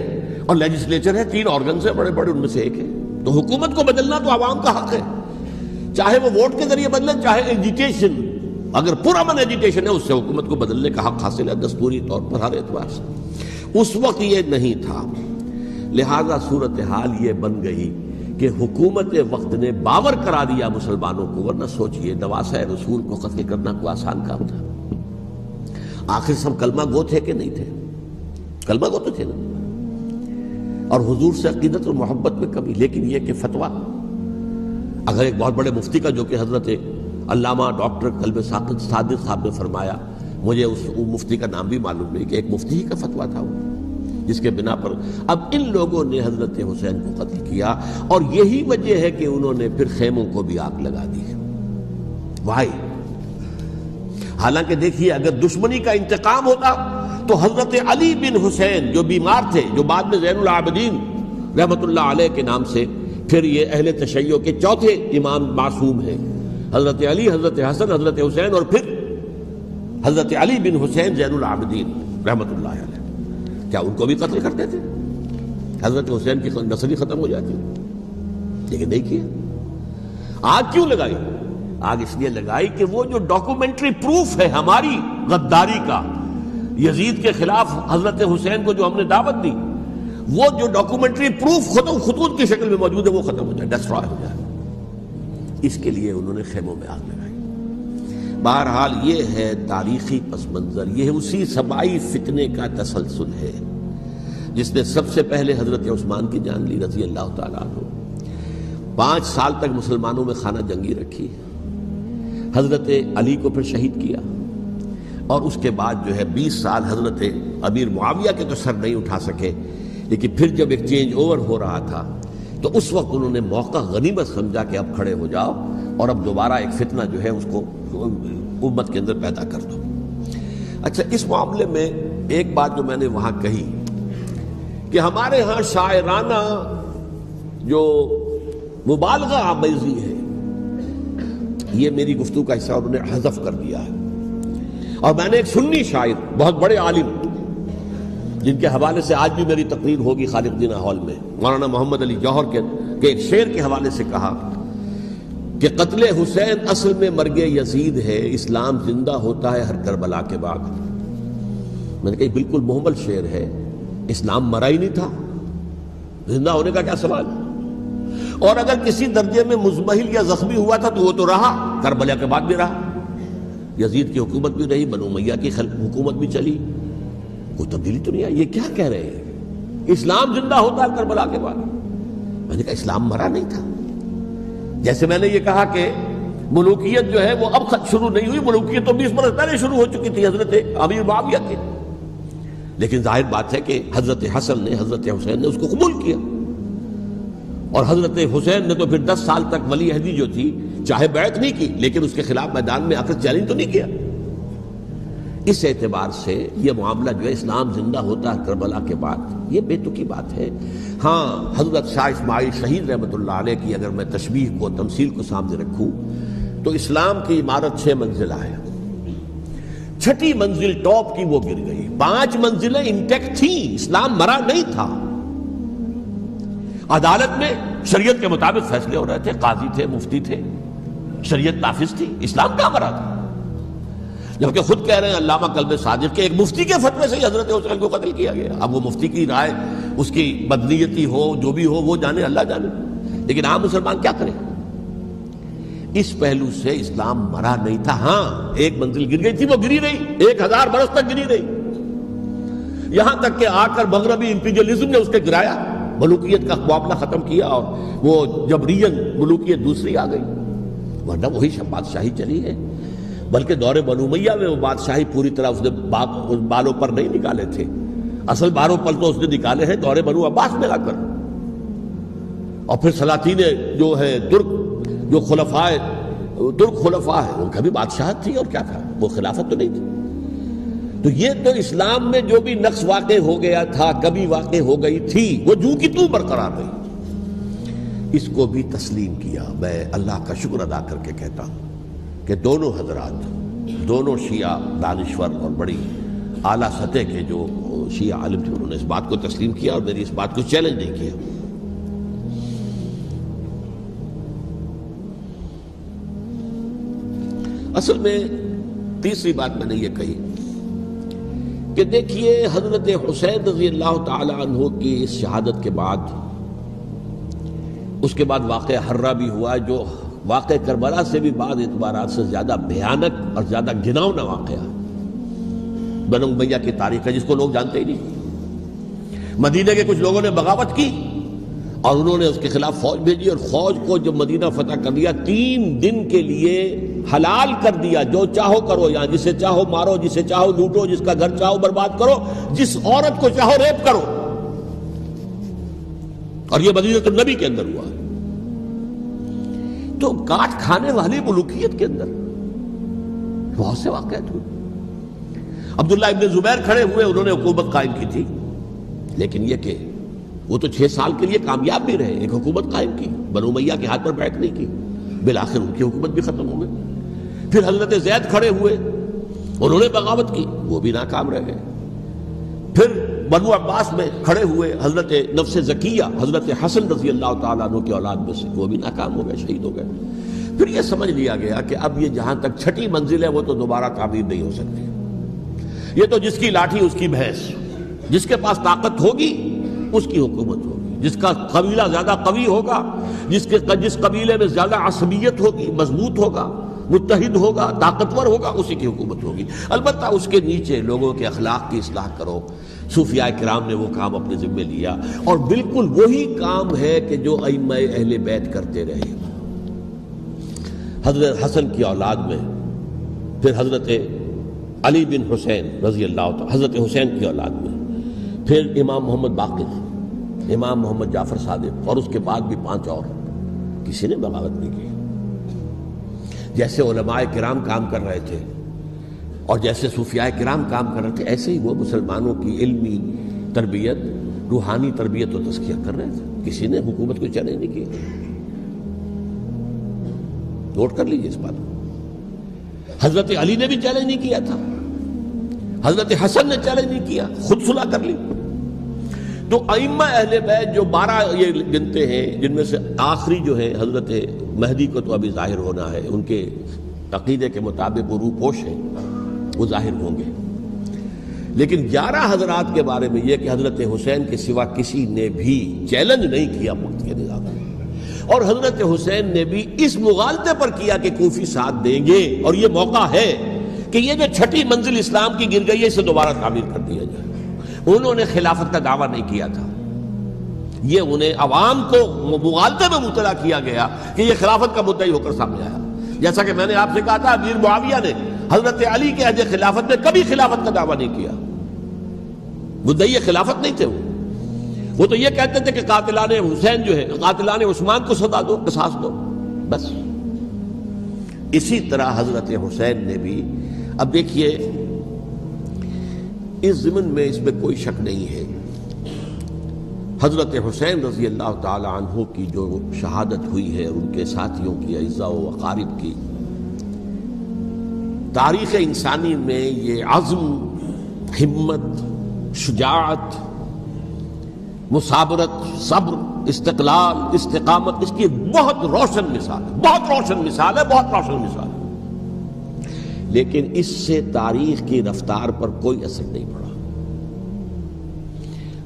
اور لیجسلیچر ہے، 3 آرگنز ہیں بڑے بڑے، ان میں سے ایک ہے۔ تو حکومت کو بدلنا تو عوام کا حق ہے، چاہے وہ ووٹ کے ذریعے بدلے، چاہے ایجیٹیشن، اگر پرامن ایجیٹیشن ہے اس سے حکومت کو بدلنے کا حق حاصل ہے دستوری طور پر ہر اعتبار سے۔ اس وقت یہ نہیں تھا، لہذا صورتحال یہ بن گئی کہ حکومت وقت نے باور کرا دیا مسلمانوں کو، ورنہ سوچئے نواسہ رسول کو قتل کرنا کوئی آسان کام تھا؟ آخر سب کلمہ گو تھے کہ نہیں تھے؟ کلمہ گو تو تھے نا، اور حضور سے عقیدت اور محبت میں کمی، لیکن یہ کہ فتویٰ اگر ایک بہت بڑے مفتی کا، جو کہ حضرت علامہ ڈاکٹر قلب صادق صاحب نے فرمایا، مجھے اس مفتی کا نام بھی معلوم نہیں، کہ ایک مفتی ہی کا فتویٰ تھا وہ، جس کے بنا پر اب ان لوگوں نے حضرت حسین کو قتل کیا، اور یہی وجہ ہے کہ انہوں نے پھر خیموں کو بھی آگ لگا دی۔ وائی؟ حالانکہ دیکھیے اگر دشمنی کا انتقام ہوتا تو حضرت علی بن حسین جو بیمار تھے، جو بعد میں زین العابدین رحمت اللہ علیہ کے نام سے پھر یہ اہل تشیع کے چوتھے امام معصوم ہیں، حضرت علی، حضرت حسن، حضرت حسین اور پھر حضرت علی بن حسین زین العابدین رحمۃ اللہ علیہ، کیا ان کو بھی قتل کرتے تھے؟ حضرت حسین کی نسل ہی ختم ہو جاتی، لیکن نہیں کیا۔ آگ کیوں لگائی؟ آگ اس لیے لگائی کہ وہ جو ڈاکومنٹری پروف ہے ہماری غداری کا یزید کے خلاف حضرت حسین کو جو ہم نے دعوت دی، وہ جو ڈاکومنٹری پروف خطوط کی شکل میں موجود ہے وہ ختم ہو جائے، ڈسٹرائے ہو جائے۔ اس کے لیے انہوں نے خیموں میں آگ لگائی۔ بہرحال یہ ہے تاریخی پس منظر، یہ اسی سبائی فتنے کا تسلسل ہے جس نے سب سے پہلے حضرت عثمان کی جان لی رضی اللہ تعالیٰ عنہ۔ 5 سال تک مسلمانوں میں خانہ جنگی رکھی، حضرت علی کو پھر شہید کیا، اور اس کے بعد جو ہے 20 سال حضرت امیر معاویہ کے تو سر نہیں اٹھا سکے، لیکن پھر جب ایک چینج اوور ہو رہا تھا تو اس وقت انہوں نے موقع غنیمت سمجھا کہ اب کھڑے ہو جاؤ اور اب دوبارہ ایک فتنہ جو ہے اس کو امت کے اندر پیدا کر دو۔ اچھا، اس معاملے میں ایک بات جو میں نے وہاں کہی کہ ہمارے ہاں شاعرانہ جو مبالغہ آمیزی ہے، یہ میری گفتگو کا حصہ انہوں نے حذف کر دیا ہے، اور میں نے ایک سنی شاعر بہت بڑے عالم جن کے حوالے سے آج بھی میری تقریر ہوگی خالق جناح ہال میں، مولانا محمد علی جوہر کے ایک شعر کے حوالے سے کہا کہ قتل حسین اصل میں مرگ یزید ہے، اسلام زندہ ہوتا ہے ہر کربلا کے بعد۔ میں نے کہا بالکل محمل شعر ہے، اسلام مرا ہی نہیں تھا، زندہ ہونے کا کیا سوال؟ اور اگر کسی درجے میں مزمحل یا زخمی ہوا تھا تو وہ تو رہا، کربلا کے بعد بھی رہا، یزید کی حکومت بھی رہی، بنو امیہ کی حکومت بھی چلی، کوئی تبدیلی تو نہیں آئی۔ یہ کیا کہہ رہے ہیں؟ اسلام زندہ ہوتا ہے کربلا کے بعد؟ میں نے کہا اسلام مرا نہیں تھا۔ جیسے میں نے یہ کہا کہ ملوکیت جو ہے وہ اب شروع نہیں ہوئی، ملوکیت تو 20 برس پہلے شروع ہو چکی تھی حضرت امیر معاویہ کے، لیکن ظاہر بات ہے کہ حضرت حسن نے، حضرت حسین نے اس کو قبول کیا، اور حضرت حسین نے تو پھر 10 سال تک ولی عہدی جو تھی چاہے بیعت نہیں کی لیکن اس کے خلاف میدان میں آ کر چیلنج تو نہیں کیا۔ اس اعتبار سے یہ معاملہ جو ہے اسلام زندہ ہوتا ہے کربلا کے بعد، یہ بے تکی بات ہے۔ ہاں، حضرت شاہ اسماعیل شہید رحمۃ اللہ علیہ کی اگر میں تشبیہ کو، تمثیل کو سامنے رکھوں تو اسلام کی عمارت 6 منزلہ ہے، 6ٹھی منزل ٹاپ کی وہ گر گئی، 5 منزلیں انٹیکٹ تھیں، اسلام مرا نہیں تھا۔ عدالت میں شریعت کے مطابق فیصلے ہو رہے تھے، قاضی تھے، مفتی تھے، شریعت نافذ تھی، اسلام کیا مرا تھا؟ جبکہ خود کہہ رہے ہیں علامہ کلب صادق کے ایک مفتی کے فتوے سے حضرت حسین کو قتل کیا گیا۔ اب وہ مفتی کی رائے، اس کی بدنیتی ہو، جو بھی ہو، وہ جانے، اللہ جانے، لیکن عام مسلمان کیا کرے؟ اس پہلو سے اسلام مرا نہیں تھا۔ ہاں، ایک منزل گر گئی تھی، وہ گری رہی، 1000 برس تک گری رہی، یہاں تک کہ آ کر مغربی امپیریلزم نے اس کے گرایا، ملوکیت کا معاملہ ختم کیا، اور وہ جبرین ملوکیت دوسری آ گئی، ورنہ وہی بادشاہی چلی ہے۔ بلکہ دور بنو امیہ میں وہ بادشاہی پوری طرح اس نے بالوں پر نہیں نکالے تھے، اصل بالوں پر تو اس نے نکالے ہیں دور بنو عباس میں آ کر، اور پھر سلاطین جو ہے ترک، جو ترک خلفاء ہے، ان کا بھی بادشاہت تھی، اور کیا تھا، وہ خلافت تو نہیں تھی۔ تو یہ تو اسلام میں جو بھی نقص واقع ہو گیا تھا، کبھی واقع ہو گئی تھی، وہ جو کی تو برقرار رہی، اس کو بھی تسلیم کیا۔ میں اللہ کا شکر ادا کر کے کہتا ہوں کہ دونوں حضرات، دونوں شیعہ دانشور اور بڑی اعلیٰ سطح کے جو شیعہ عالم تھے، انہوں نے اس بات کو تسلیم کیا اور میری اس بات کو چیلنج نہیں کیا۔ اصل میں تیسری بات میں نے یہ کہی کہ دیکھیے حضرت حسین رضی اللہ تعالی عنہ کی اس شہادت کے بعد، اس کے بعد واقعہ حرہ بھی ہوا، جو واقع کربلا سے بھی بعض اعتبارات سے زیادہ بھیانک اور زیادہ گھناؤنا واقعہ بنو امیہ کی تاریخ ہے، جس کو لوگ جانتے ہی نہیں۔ مدینہ کے کچھ لوگوں نے بغاوت کی اور انہوں نے اس کے خلاف فوج بھیجی، اور فوج کو جب مدینہ فتح کر دیا، 3 دن کے لیے حلال کر دیا، جو چاہو کرو، یہاں جسے چاہو مارو، جسے چاہو لوٹو، جس کا گھر چاہو برباد کرو، جس عورت کو چاہو ریپ کرو، اور یہ مدینہ النبی کے اندر ہوا۔ تو کاٹ کھانے والی ملوکیت کے اندر بہت سے واقعات ہوئے۔ عبداللہ ابن زبیر کھڑے ہوئے، انہوں نے حکومت قائم کی تھی، لیکن یہ کہ وہ تو 6 سال کے لیے کامیاب بھی رہے، ایک حکومت قائم کی، بنو امیہ کے ہاتھ پر بیعت نہیں کی، بالآخر ان کی حکومت بھی ختم ہو گئی۔ پھر حضرت زید کھڑے ہوئے، انہوں نے بغاوت کی، وہ بھی ناکام رہ گئے۔ پھر بنو عباس میں کھڑے ہوئے حضرت نفس زکیہ حضرت حسن رضی اللہ تعالیٰ عنہ کی اولاد میں سے، وہ بھی ناکام ہو گئے، شہید ہو گئے۔ پھر یہ سمجھ لیا گیا کہ اب یہ جہاں تک چھٹی منزل ہے وہ تو دوبارہ تعمیر نہیں ہو سکتی، یہ تو جس کی لاٹھی اس کی بھینس، جس کے پاس طاقت ہوگی اس کی حکومت ہوگی، جس کا قبیلہ زیادہ قوی ہوگا، جس قبیلے میں زیادہ عصبیت ہوگی، مضبوط ہوگا، متحد ہوگا، طاقتور ہوگا، اسی کی حکومت ہوگی۔ البتہ اس کے نیچے لوگوں کے اخلاق کی اصلاح کرو۔ صوفیاء کرام نے وہ کام اپنے ذمے لیا، اور بالکل وہی کام ہے کہ جو ائمہ اہل بیت کرتے رہے۔ حضرت حسن کی اولاد میں پھر حضرت علی بن حسین رضی اللہ تعالی، حضرت حسین کی اولاد میں پھر امام محمد باقر، امام محمد جعفر صادق، اور اس کے بعد بھی 5 اور، کسی نے بغاوت نہیں کی۔ جیسے علماء کرام کام کر رہے تھے اور جیسے صوفیاء کرام کام کر رہے تھے، ایسے ہی وہ مسلمانوں کی علمی تربیت، روحانی تربیت و تزکیہ کر رہے تھے، کسی نے حکومت کو چیلنج نہیں کیا۔ نوٹ کر لیجیے اس بات کو۔ حضرت علی نے بھی چیلنج نہیں کیا تھا، حضرت حسن نے چیلنج نہیں کیا، خود صلح کر لی۔ تو ائمہ اہل بیت جو 12 یہ گنتے ہیں، جن میں سے آخری جو ہے حضرت مہدی کو تو ابھی ظاہر ہونا ہے، ان کے عقیدے کے مطابق وہ روح پوش ہیں، وہ ظاہر ہوں گے۔ لیکن 11 حضرات کے بارے میں یہ کہ حضرت حسین کے سوا کسی نے بھی چیلنج نہیں کیا ملک کے نظام میں، اور حضرت حسین نے بھی اس مغالطے پر کیا کہ کوفی ساتھ دیں گے، اور یہ موقع ہے کہ یہ جو چھٹی منزل اسلام کی گر گئی ہے اسے دوبارہ تعمیر کر دیا جائے۔ انہوں نے خلافت کا دعویٰ نہیں کیا تھا، یہ انہیں عوام کو مغالطے میں مبتلا کیا گیا کہ یہ خلافت کا مدعی ہو کر سامنے آیا۔ جیسا کہ میں نے آپ سے کہا تھا، امیر معاویہ نے حضرت علی کے عہد خلافت میں کبھی خلافت کا دعویٰ نہیں کیا، مدعی خلافت نہیں تھے وہ تو یہ کہتے تھے کہ قاتلان حسین جو ہے، قاتلان عثمان کو سزا دو، قصاص دو، بس۔ اسی طرح حضرت حسین نے بھی، اب دیکھیے اس ضمن میں اس میں کوئی شک نہیں ہے، حضرت حسین رضی اللہ تعالی عنہ کی جو شہادت ہوئی ہے، ان کے ساتھیوں کی، اعزاء و اقارب کی، تاریخ انسانی میں یہ عزم، ہمت، شجاعت، مثابرت، صبر، استقلال، استقامت، اس کی بہت روشن مثال ہے، بہت روشن مثال ہے، بہت روشن مثال ہے۔ لیکن اس سے تاریخ کی رفتار پر کوئی اثر نہیں پڑا۔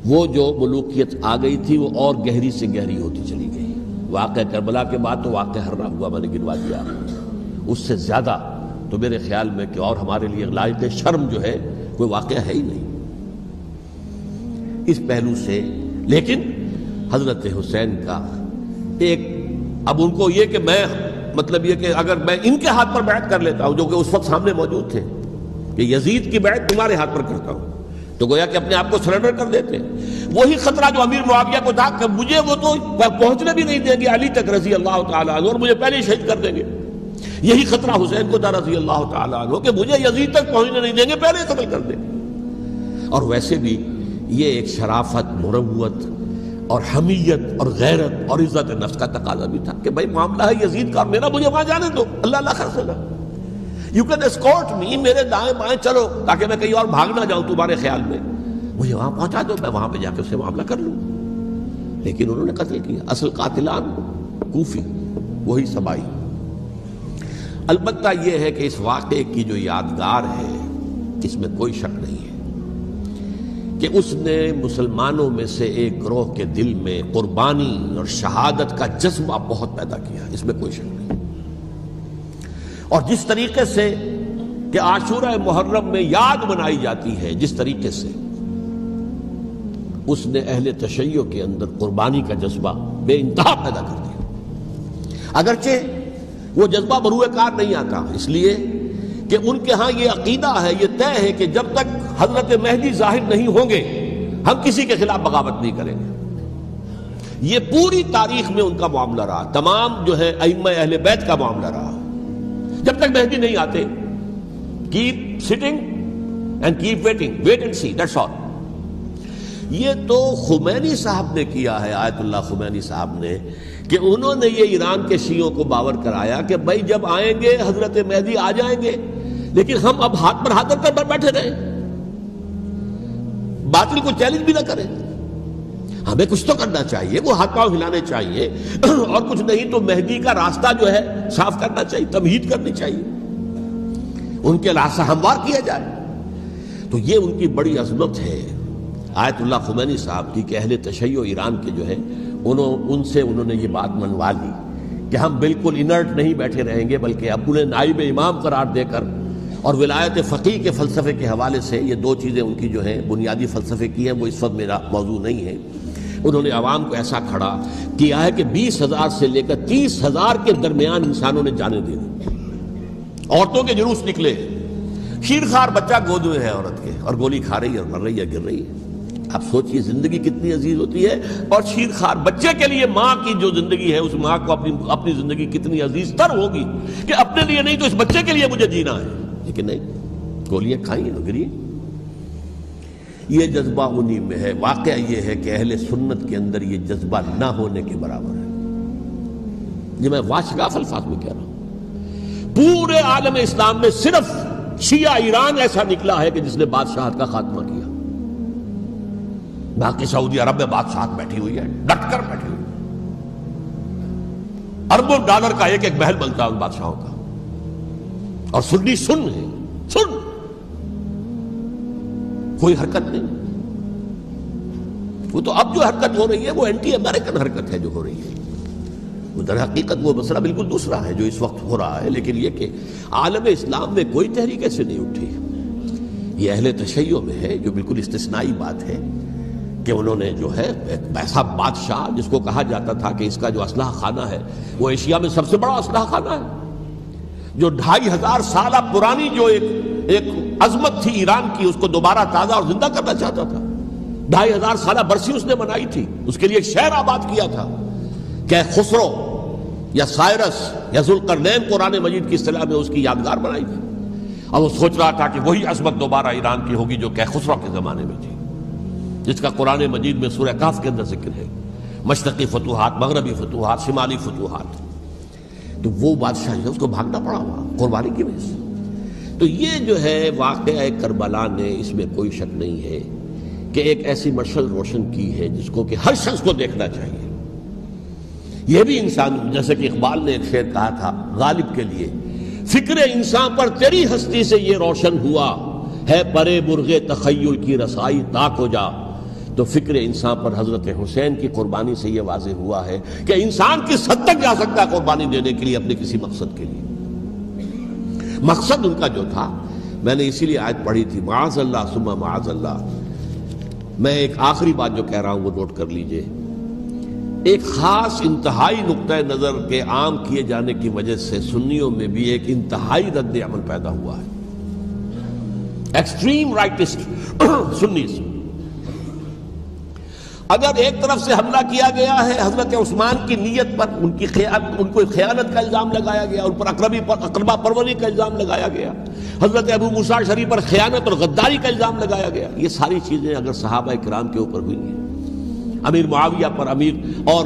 وہ جو ملوکیت آ گئی تھی وہ اور گہری سے گہری ہوتی چلی گئی۔ واقعہ کربلا کے بعد تو واقعہ ہررا ہوا، میں نے گنوا دیا، اس سے زیادہ تو میرے خیال میں کہ اور ہمارے لیے لائق شرم جو ہے کوئی واقعہ ہے ہی نہیں اس پہلو سے۔ لیکن حضرت حسین کا ایک، اب ان کو یہ کہ میں، مطلب یہ کہ اگر میں ان کے ہاتھ پر بیعت کر لیتا ہوں، جو کہ اس وقت سامنے موجود تھے، کہ یزید کی بیعت تمہارے ہاتھ پر کرتا ہوں، تو گویا کہ اپنے آپ کو سرنڈر کر دیتے۔ وہی خطرہ جو امیر معاویہ کو تھا کہ مجھے وہ تو پہنچنے بھی نہیں دیں گے علی تک رضی اللہ تعالیٰ عنہ، اور مجھے پہلے ہی شہید کر دیں گے۔ یہی خطرہ حسین کو تھا رضی اللہ تعالیٰ عنہ کہ مجھے یزید تک پہنچنے نہیں دیں گے، پہلے ہی قتل کر دیں گے۔ اور ویسے بھی یہ ایک شرافت، مروت اور حمیت اور غیرت اور عزت نفس کا تقاضا بھی تھا کہ بھائی معاملہ ہے یزید کا، میرا مجھے وہاں جانے دو، اللہ اللہ خرسنا، یو کین اسکورٹ می، میرے دائیں بائیں چلو تاکہ میں کہیں اور بھاگ نہ جاؤں تمہارے خیال میں، مجھے وہاں پہنچا دو، میں وہاں پہ جا کے اس سے معاملہ کر لوں۔ لیکن انہوں نے قتل کیا، اصل قاتلان کوفی، وہی سبائی۔ البتہ یہ ہے کہ اس واقعے کی جو یادگار ہے، اس میں کوئی شک نہیں ہے کہ اس نے مسلمانوں میں سے ایک گروہ کے دل میں قربانی اور شہادت کا جذبہ بہت پیدا کیا، اس میں کوئی شک نہیں۔ اور جس طریقے سے کہ عاشورہ محرم میں یاد منائی جاتی ہے، جس طریقے سے اس نے اہل تشیع کے اندر قربانی کا جذبہ بے انتہا پیدا کر دیا، اگرچہ وہ جذبہ بروئے کار نہیں آتا، اس لیے کہ ان کے ہاں یہ عقیدہ ہے، یہ طے ہے کہ جب تک حضرت مہدی ظاہر نہیں ہوں گے ہم کسی کے خلاف بغاوت نہیں کریں گے۔ یہ پوری تاریخ میں ان کا معاملہ رہا، تمام جو ہے ائمہ اہل بیت کا معاملہ رہا، جب تک مہدی نہیں آتے keep sitting and keep waiting, wait and see, that's all. یہ تو خمینی صاحب نے کیا ہے، آیت اللہ خمینی صاحب نے، کہ انہوں نے یہ ایران کے شیعوں کو باور کرایا کہ بھائی جب آئیں گے حضرت مہدی آ جائیں گے، لیکن ہم اب ہاتھ پر ہاتھ رکھ کر بیٹھے رہے، باطل کو چیلنج بھی نہ کریں۔ ہمیں کچھ تو کرنا چاہیے، وہ ہاتھ پاؤں ہلانے چاہیے، اور کچھ نہیں تو مہدی کا راستہ جو ہے صاف کرنا چاہیے، تمہید کرنی چاہیے، ان کے راستہ ہموار کیا جائے۔ تو یہ ان کی بڑی عظمت ہے آیت اللہ خمینی صاحب کی کہ اہل تشیع ایران کے جو ہے ان سے انہوں نے یہ بات منوا لی کہ ہم بالکل انرٹ نہیں بیٹھے رہیں گے، بلکہ اب انہیں نائب امام قرار دے کر اور ولایت فقیہ کے فلسفے کے حوالے سے، یہ دو چیزیں ان کی جو ہیں بنیادی فلسفے کی ہیں، وہ اس وقت میرا موضوع نہیں ہے، انہوں نے عوام کو ایسا کھڑا کیا ہے کہ 20,000 سے لے کر 30,000 کے درمیان انسانوں نے جانیں دے دی، عورتوں کے جلوس نکلے، شیرخوار بچہ گود میں ہے عورت کے، اور گولی کھا رہی ہے اور مر رہی ہے، گر رہی ہے۔ اب سوچئے زندگی کتنی عزیز ہوتی ہے، اور شیرخوار بچے کے لیے ماں کی جو زندگی ہے، اس ماں کو اپنی زندگی کتنی عزیز تر ہوگی کہ اپنے لیے نہیں تو اس بچے کے لیے مجھے جینا ہے، لیکن نہیں، گولیاں کھائیں اور گری۔ یہ جذبہ انہی میں ہے۔ واقعہ یہ ہے کہ اہل سنت کے اندر یہ جذبہ نہ ہونے کے برابر ہے۔ یہ میں واشگاف الفاظ میں کہہ رہا ہوں، پورے عالم اسلام میں صرف شیعہ ایران ایسا نکلا ہے کہ جس نے بادشاہت کا خاتمہ کیا، باقی سعودی عرب میں بادشاہت بیٹھی ہوئی ہے، ڈٹ کر بیٹھی ہوئی، اربوں ڈالر کا ایک ایک محل بنتا ہے ان بادشاہوں کا، اور سنی سن ہے، سن، کوئی حرکت نہیں۔ وہ تو اب جو حرکت ہو رہی ہے وہ اینٹی امریکن حرکت ہے جو ہو رہی ہے، وہ در حقیقت وہ مسئلہ بالکل دوسرا ہے جو اس وقت ہو رہا ہے، لیکن یہ کہ عالم اسلام میں کوئی تحریک ایسے نہیں اٹھی۔ یہ اہل تشیع میں ہے جو بالکل استثنائی بات ہے کہ انہوں نے جو ہے ایک ایسا بادشاہ جس کو کہا جاتا تھا کہ اس کا جو اسلحہ خانہ ہے وہ ایشیا میں سب سے بڑا اسلحہ خانہ ہے، جو 2500 سالہ پرانی جو ایک عظمت تھی ایران کی، اس کو دوبارہ تازہ اور زندہ کرنا چاہتا تھا۔ 2500 سالہ برسی اس نے منائی تھی، اس کے لیے ایک شہر آباد کیا تھا کہ خسرو یا سائرس یا ذوالقرنین قرآن مجید کی اصطلاح میں اس کی یادگار بنائی تھی، اور وہ سوچ رہا تھا کہ وہی عظمت دوبارہ ایران کی ہوگی جو کہ خسرو کے زمانے میں تھی، جس کا قرآن مجید میں سورہ کہف کے اندر ذکر ہے، مشرقی فتوحات، مغربی فتوحات، شمالی فتوحات۔ تو وہ بادشاہ ہے، اس کو بھاگنا پڑا ہوا قربانی کی وجہ سے۔ تو یہ جو ہے واقعہ کربلا نے، اس میں کوئی شک نہیں ہے کہ ایک ایسی مشعل روشن کی ہے جس کو کہ ہر شخص کو دیکھنا چاہیے۔ یہ بھی انسان، جیسے کہ اقبال نے ایک شعر کہا تھا غالب کے لیے، فکر انسان پر تیری ہستی سے یہ روشن ہوا ہے، پرے مرغ تخیل کی رسائی تاک ہو جا۔ تو فکر انسان پر حضرت حسین کی قربانی سے یہ واضح ہوا ہے کہ انسان کس حد تک جا سکتا ہے قربانی دینے کے لیے اپنے کسی مقصد کے لیے۔ مقصد ان کا جو تھا، میں نے اسی لیے آیت پڑھی تھی، معاذ اللہ ثم معاذ اللہ۔ میں ایک آخری بات جو کہہ رہا ہوں وہ نوٹ کر لیجئے، ایک خاص انتہائی نقطہ نظر کے عام کیے جانے کی وجہ سے سنیوں میں بھی ایک انتہائی رد عمل پیدا ہوا ہے، ایکسٹریم رائٹسٹ سنیز۔ اگر ایک طرف سے حملہ کیا گیا ہے حضرت عثمان کی نیت پر، ان کو خیانت کا الزام لگایا گیا، ان پر اقربا پروری کا الزام لگایا گیا، حضرت ابو موسیٰ شریف پر خیانت اور غداری کا الزام لگایا گیا، یہ ساری چیزیں اگر صحابہ کرام کے اوپر ہوئی ہیں، امیر معاویہ پر، امیر اور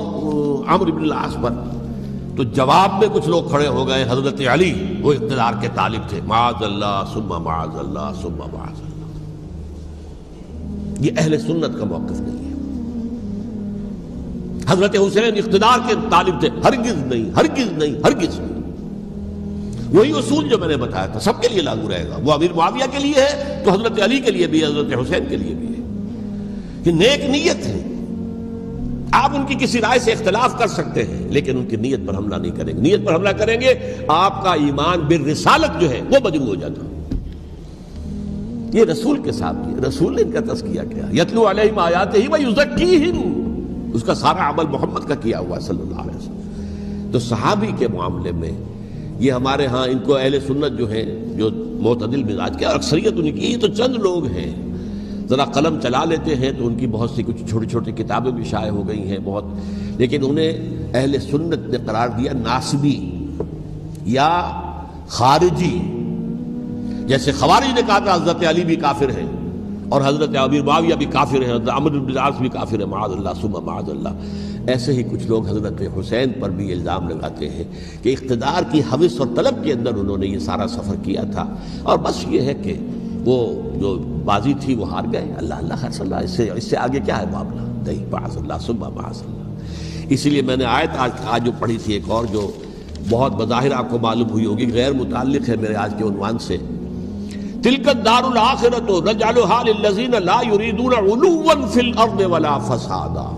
عمرو بن العاص پر، تو جواب میں کچھ لوگ کھڑے ہو گئے، حضرت علی وہ اقتدار کے طالب تھے، معاذ اللہ ثم معاذ اللہ ثم معاذ اللہ۔ یہ اہل سنت کا موقف نہیں ہے۔ حضرت حسین اقتدار کے طالب تھے، ہرگز نہیں، ہرگز نہیں، ہرگز نہیں۔ وہی اصول جو میں نے بتایا تھا سب کے لیے لاگو رہے گا، وہ امیر معاویہ کے لیے ہے تو حضرت علی کے لیے بھی ہے، حضرت حسین کے لیے بھی ہے۔ کہ نیک نیت ہے، آپ ان کی کسی رائے سے اختلاف کر سکتے ہیں لیکن ان کی نیت پر حملہ نہیں کریں گے۔ نیت پر حملہ کریں گے آپ کا ایمان بالرسالت جو ہے وہ مجروح ہو جاتا۔ یہ رسول کے ساتھ کیا، رسول نے ان کا تزکیہ کیا، یتلو علیہم آیاتہ ویزکیہم، اس کا سارا عمل محمد کا کیا ہوا صلی اللہ علیہ وسلم۔ تو صحابی کے معاملے میں یہ ہمارے ہاں ان کو اہل سنت جو ہیں جو معتدل مزاج کے، اکثریت ان کی، یہ تو چند لوگ ہیں، ذرا قلم چلا لیتے ہیں تو ان کی بہت سی کچھ چھوٹی چھوٹی کتابیں بھی شائع ہو گئی ہیں بہت، لیکن انہیں اہل سنت نے قرار دیا ناسبی یا خارجی۔ جیسے خوارج نے کہا تھا حضرت علی بھی کافر ہیں اور حضرت امیر معاویہ بھی کافر ہیں، حضرت عمرو بن العاص بھی کافر ہیں، معاذ اللہ ثم معاذ اللہ۔ ایسے ہی کچھ لوگ حضرت حسین پر بھی الزام لگاتے ہیں کہ اقتدار کی ہوس اور طلب کے اندر انہوں نے یہ سارا سفر کیا تھا، اور بس یہ ہے کہ وہ جو بازی تھی وہ ہار گئے۔ اللہ اللہ خیر صلی اللہ، اس سے آگے کیا ہے معاملہ؟ نہیں، معاذ اللہ ثم معاذ اللہ۔ اسی لیے میں نے آیت آج جو پڑھی تھی ایک اور جو بہت بظاہر آپ کو معلوم ہوئی ہوگی، غیر متعلق ہے میرے آج کے عنوان سے، تلک الدار الآخرۃ نجعلھا للذین لا یریدون علوا فی الارض ولا فسادا۔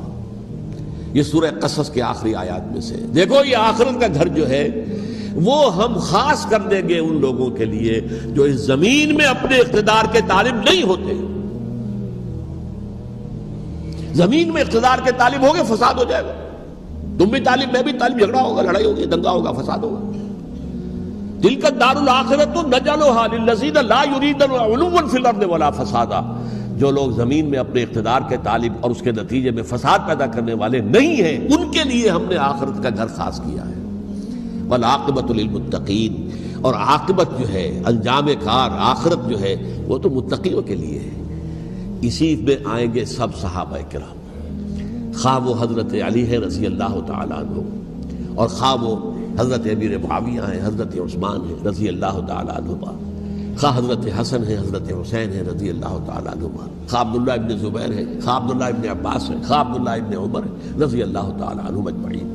یہ سورہ قصص کے آخری آیات میں سے، دیکھو یہ آخرت کا گھر جو ہے وہ ہم خاص کر دیں گے ان لوگوں کے لیے جو اس زمین میں اپنے اقتدار کے طالب نہیں ہوتے۔ زمین میں اقتدار کے طالب ہوگے فساد ہو جائے گا، تم بھی طالب میں بھی طالب، جھگڑا ہوگا، لڑائی ہوگی، دنگا ہوگا، فساد ہوگا۔ تلک الدار الآخرۃ نجعلھا للذین لا یریدون علوا فی الارض ولا فسادا۔ جو لوگ زمین میں اپنے اقتدار کے طالب اور اس کے نتیجے میں فساد پیدا کرنے والے نہیں ہیں، ان کے لیے ہم نے آخرت کا گھر خاص کیا ہے۔ والعاقبۃ للمتقین، اور عاقبت جو ہے، انجام کار، آخرت جو ہے وہ تو متقیوں کے لیے ہے۔ اسی میں آئیں گے سب صحابہ کرام، خواہ وہ حضرت علی ہے رضی اللہ تعالیٰ عنہ، اور خواہ وہ حضرت امیر معاویہ ہیں، حضرت عثمان ہیں رضی اللہ تعالیٰ عنہما، خواہ حضرت حسن ہیں، حضرت حسین ہیں رضی اللہ تعالیٰ عنہما، خواہ عبداللہ ابن زبیر ہے، خواہ عبداللہ ابن عباس ہے، خواہ عبداللہ ابن عمر ہے رضی اللہ تعالیٰ عنہم اجمعین۔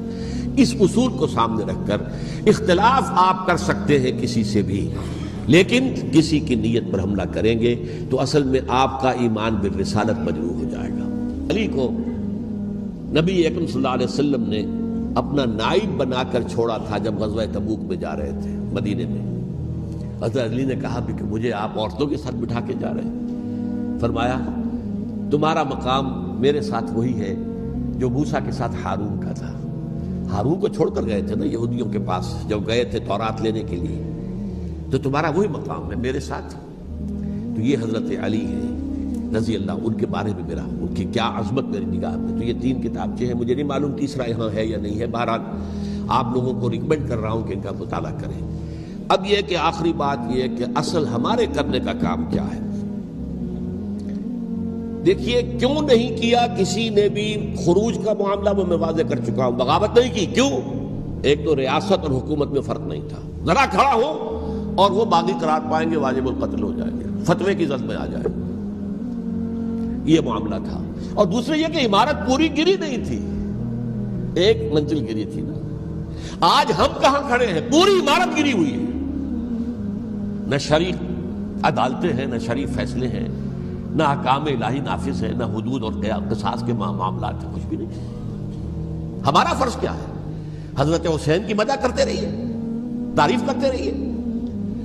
اس اصول کو سامنے رکھ کر اختلاف آپ کر سکتے ہیں کسی سے بھی، لیکن کسی کی نیت پر حملہ کریں گے تو اصل میں آپ کا ایمان بالرسالت مجروح ہو جائے گا۔ علی کو نبی اکرم صلی اللہ علیہ وسلم نے اپنا نائب بنا کر چھوڑا تھا جب غزوہ تبوک میں جا رہے تھے مدینے میں۔ حضرت علی نے کہا بھی کہ مجھے آپ عورتوں کے ساتھ بٹھا کے جا رہے ہیں۔ فرمایا تمہارا مقام میرے ساتھ وہی ہے جو موسیٰ کے ساتھ ہارون کا تھا۔ ہارون کو چھوڑ کر گئے تھے نا یہودیوں کے پاس جب گئے تھے تورات لینے کے لیے، تو تمہارا وہی مقام ہے میرے ساتھ۔ تو یہ حضرت علی ہے رضی اللہ، ان کے بارے میں میرا، ان کی کیا عظمت میری نگاہ میں۔ تو یہ 3 کتابچے ہیں، مجھے نہیں معلوم تیسرا یہاں ہے یا نہیں ہے، بہرحال آپ لوگوں کو ریکمینڈ کر رہا ہوں کہ ان کا مطالعہ کریں۔ اب یہ کہ آخری بات یہ ہے کہ اصل ہمارے کرنے کا کام کیا ہے۔ دیکھیے کیوں نہیں کیا کسی نے بھی خروج کا معاملہ، وہ میں واضح کر چکا ہوں، بغاوت نہیں کی۔ کیوں؟ ایک تو ریاست اور حکومت میں فرق نہیں تھا، ذرا کھڑا ہو اور وہ باغی قرار پائیں گے، واجب القتل ہو جائیں گے، فتوے کی زد میں آ جائے، یہ معاملہ تھا۔ اور دوسرے یہ کہ عمارت پوری گری نہیں تھی، ایک منزل گری تھی نا۔ آج ہم کہاں کھڑے ہیں؟ پوری عمارت گری ہوئی ہے، نہ شرعی عدالتیں ہیں، نہ شرعی فیصلے ہیں، نہ احکام الہی نافذ ہے، نہ حدود اور قصاص کے معاملات ہیں، کچھ بھی نہیں۔ ہمارا فرض کیا ہے؟ حضرت حسین کی مدح کرتے رہیے، تعریف کرتے رہیے،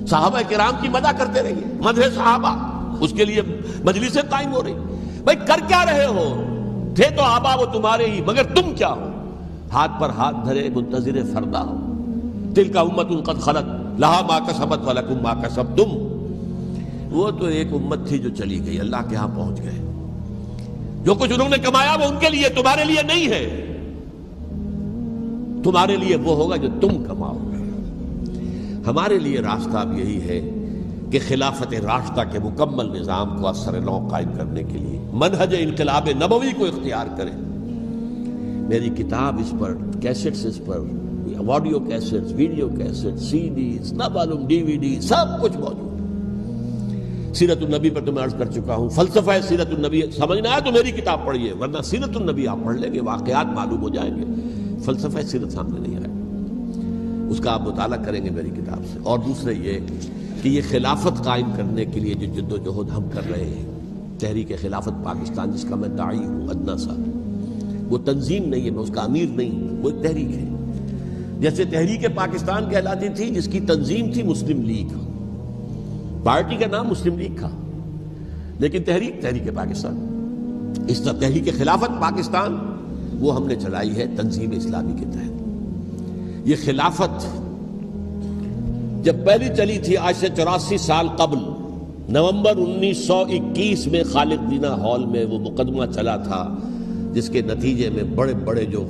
صحابہ کرام کی مدح کرتے رہیے، مدح صحابہ، اس کے لیے مجلسیں قائم ہو رہی۔ بھائی کر کیا رہے ہو؟ تھے تو آبا وہ تمہارے ہی، مگر تم کیا ہو؟ ہاتھ پر ہاتھ دھرے منتظر فردا ہو۔ تلک امۃ قد خلت لہا ما کسبت ولکم ما کسبتم۔ وہ تو ایک امت تھی جو چلی گئی، اللہ کے ہاں پہنچ گئے، جو کچھ انہوں نے کمایا وہ ان کے لیے، تمہارے لیے نہیں ہے۔ تمہارے لیے وہ ہوگا جو تم کماؤ گے۔ ہمارے لیے راستہ اب یہی ہے کہ خلافت راشدہ کے مکمل نظام کو اثر نو قائم کرنے کے لیے منہج انقلاب نبوی کو اختیار کریں۔ میری کتاب اس پر، کیسٹس اس پر، آڈیو کیسٹس، ویڈیو کیسٹ، سی ڈیز، نہ معلوم ڈی وی ڈی، سب کچھ موجود۔ سیرت النبی پر تو میں عرض کر چکا ہوں، فلسفہ سیرت النبی سمجھنا ہے تو میری کتاب پڑھیے، ورنہ سیرت النبی آپ پڑھ لیں گے، واقعات معلوم ہو جائیں گے، فلسفہ سیرت سامنے نہیں آئے، اس کا آپ مطالعہ کریں گے میری کتاب سے۔ اور دوسرے یہ کہ یہ خلافت قائم کرنے کے لیے جو جد و جہد ہم کر رہے ہیں، تحریک خلافت پاکستان جس کا میں داعی ہوں ادنا سا، وہ تنظیم نہیں ہے، میں اس کا امیر نہیں، وہ ایک تحریک ہے۔ جیسے تحریک پاکستان کہلاتی تھی جس کی تنظیم تھی مسلم لیگ، پارٹی کا نام مسلم لیگ تھا، لیکن تحریک پاکستان، اس طرح تحریک خلافت پاکستان وہ ہم نے چلائی ہے تنظیم اسلامی کے تحت۔ یہ خلافت جب پہلی چلی تھی آج سے 84 سال قبل، نومبر 1921 میں خالد دینا ہال میں وہ مقدمہ چلا تھا، جس کے نتیجے میں بڑے بڑے جو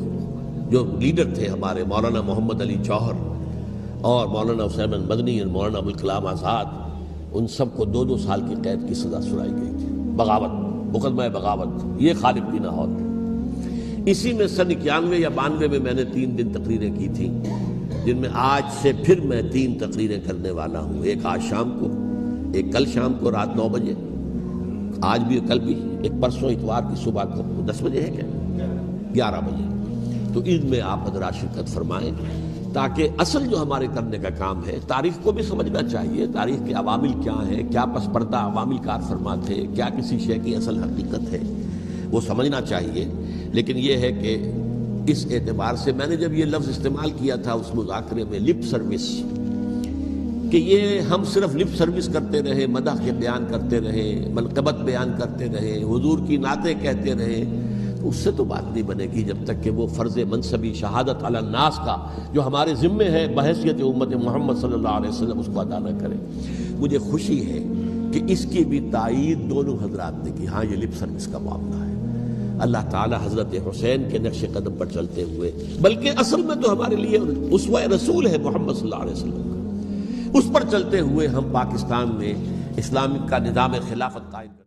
لیڈر تھے ہمارے، مولانا محمد علی جوہر اور مولانا حسین مدنی اور مولانا ابوالکلام آزاد، ان سب کو 2 سال کی قید کی سزا سنائی گئی تھی، بغاوت، مقدمہ بغاوت، یہ خالد دینا ہال۔ اسی میں سن 91 یا 92 میں میں نے 3 دن تقریریں کی تھیں، جن میں آج سے پھر میں 3 تقریریں کرنے والا ہوں، ایک آج شام کو، ایک کل شام کو رات 9 بجے، آج بھی کل بھی، ایک پرسوں اتوار کی صبح کو 10 بجے ہے کیا 11 بجے۔ تو ان میں آپ حضرات شرکت فرمائیں تاکہ اصل جو ہمارے کرنے کا کام ہے، تاریخ کو بھی سمجھنا چاہیے، تاریخ کے عوامل کیا ہیں، کیا پس پردہ عوامل کار فرما تھے، کیا کسی شے کی اصل حقیقت ہے، وہ سمجھنا چاہیے۔ لیکن یہ ہے کہ اس اعتبار سے میں نے جب یہ لفظ استعمال کیا تھا اس مذاکرے میں، لپ سروس، کہ یہ ہم صرف لپ سروس کرتے رہے، مدح کے بیان کرتے رہے، منقبت بیان کرتے رہے، حضور کی نعتیں کہتے رہے، تو اس سے تو بات نہیں بنے گی جب تک کہ وہ فرض منصبی شہادت علی الناس کا جو ہمارے ذمے ہے بحیثیت امت محمد صلی اللہ علیہ وسلم اس کو ادا نہ کرے۔ مجھے خوشی ہے کہ اس کی بھی تائید دونوں حضرات نے کی، ہاں یہ لپ سروس کا معاملہ ہے۔ اللہ تعالی حضرت حسین کے نقش قدم پر چلتے ہوئے، بلکہ اصل میں تو ہمارے لیے اسوہ رسول ہے محمد صلی اللہ علیہ وسلم کا، اس پر چلتے ہوئے ہم پاکستان میں اسلام کا نظام خلافت قائم کریں۔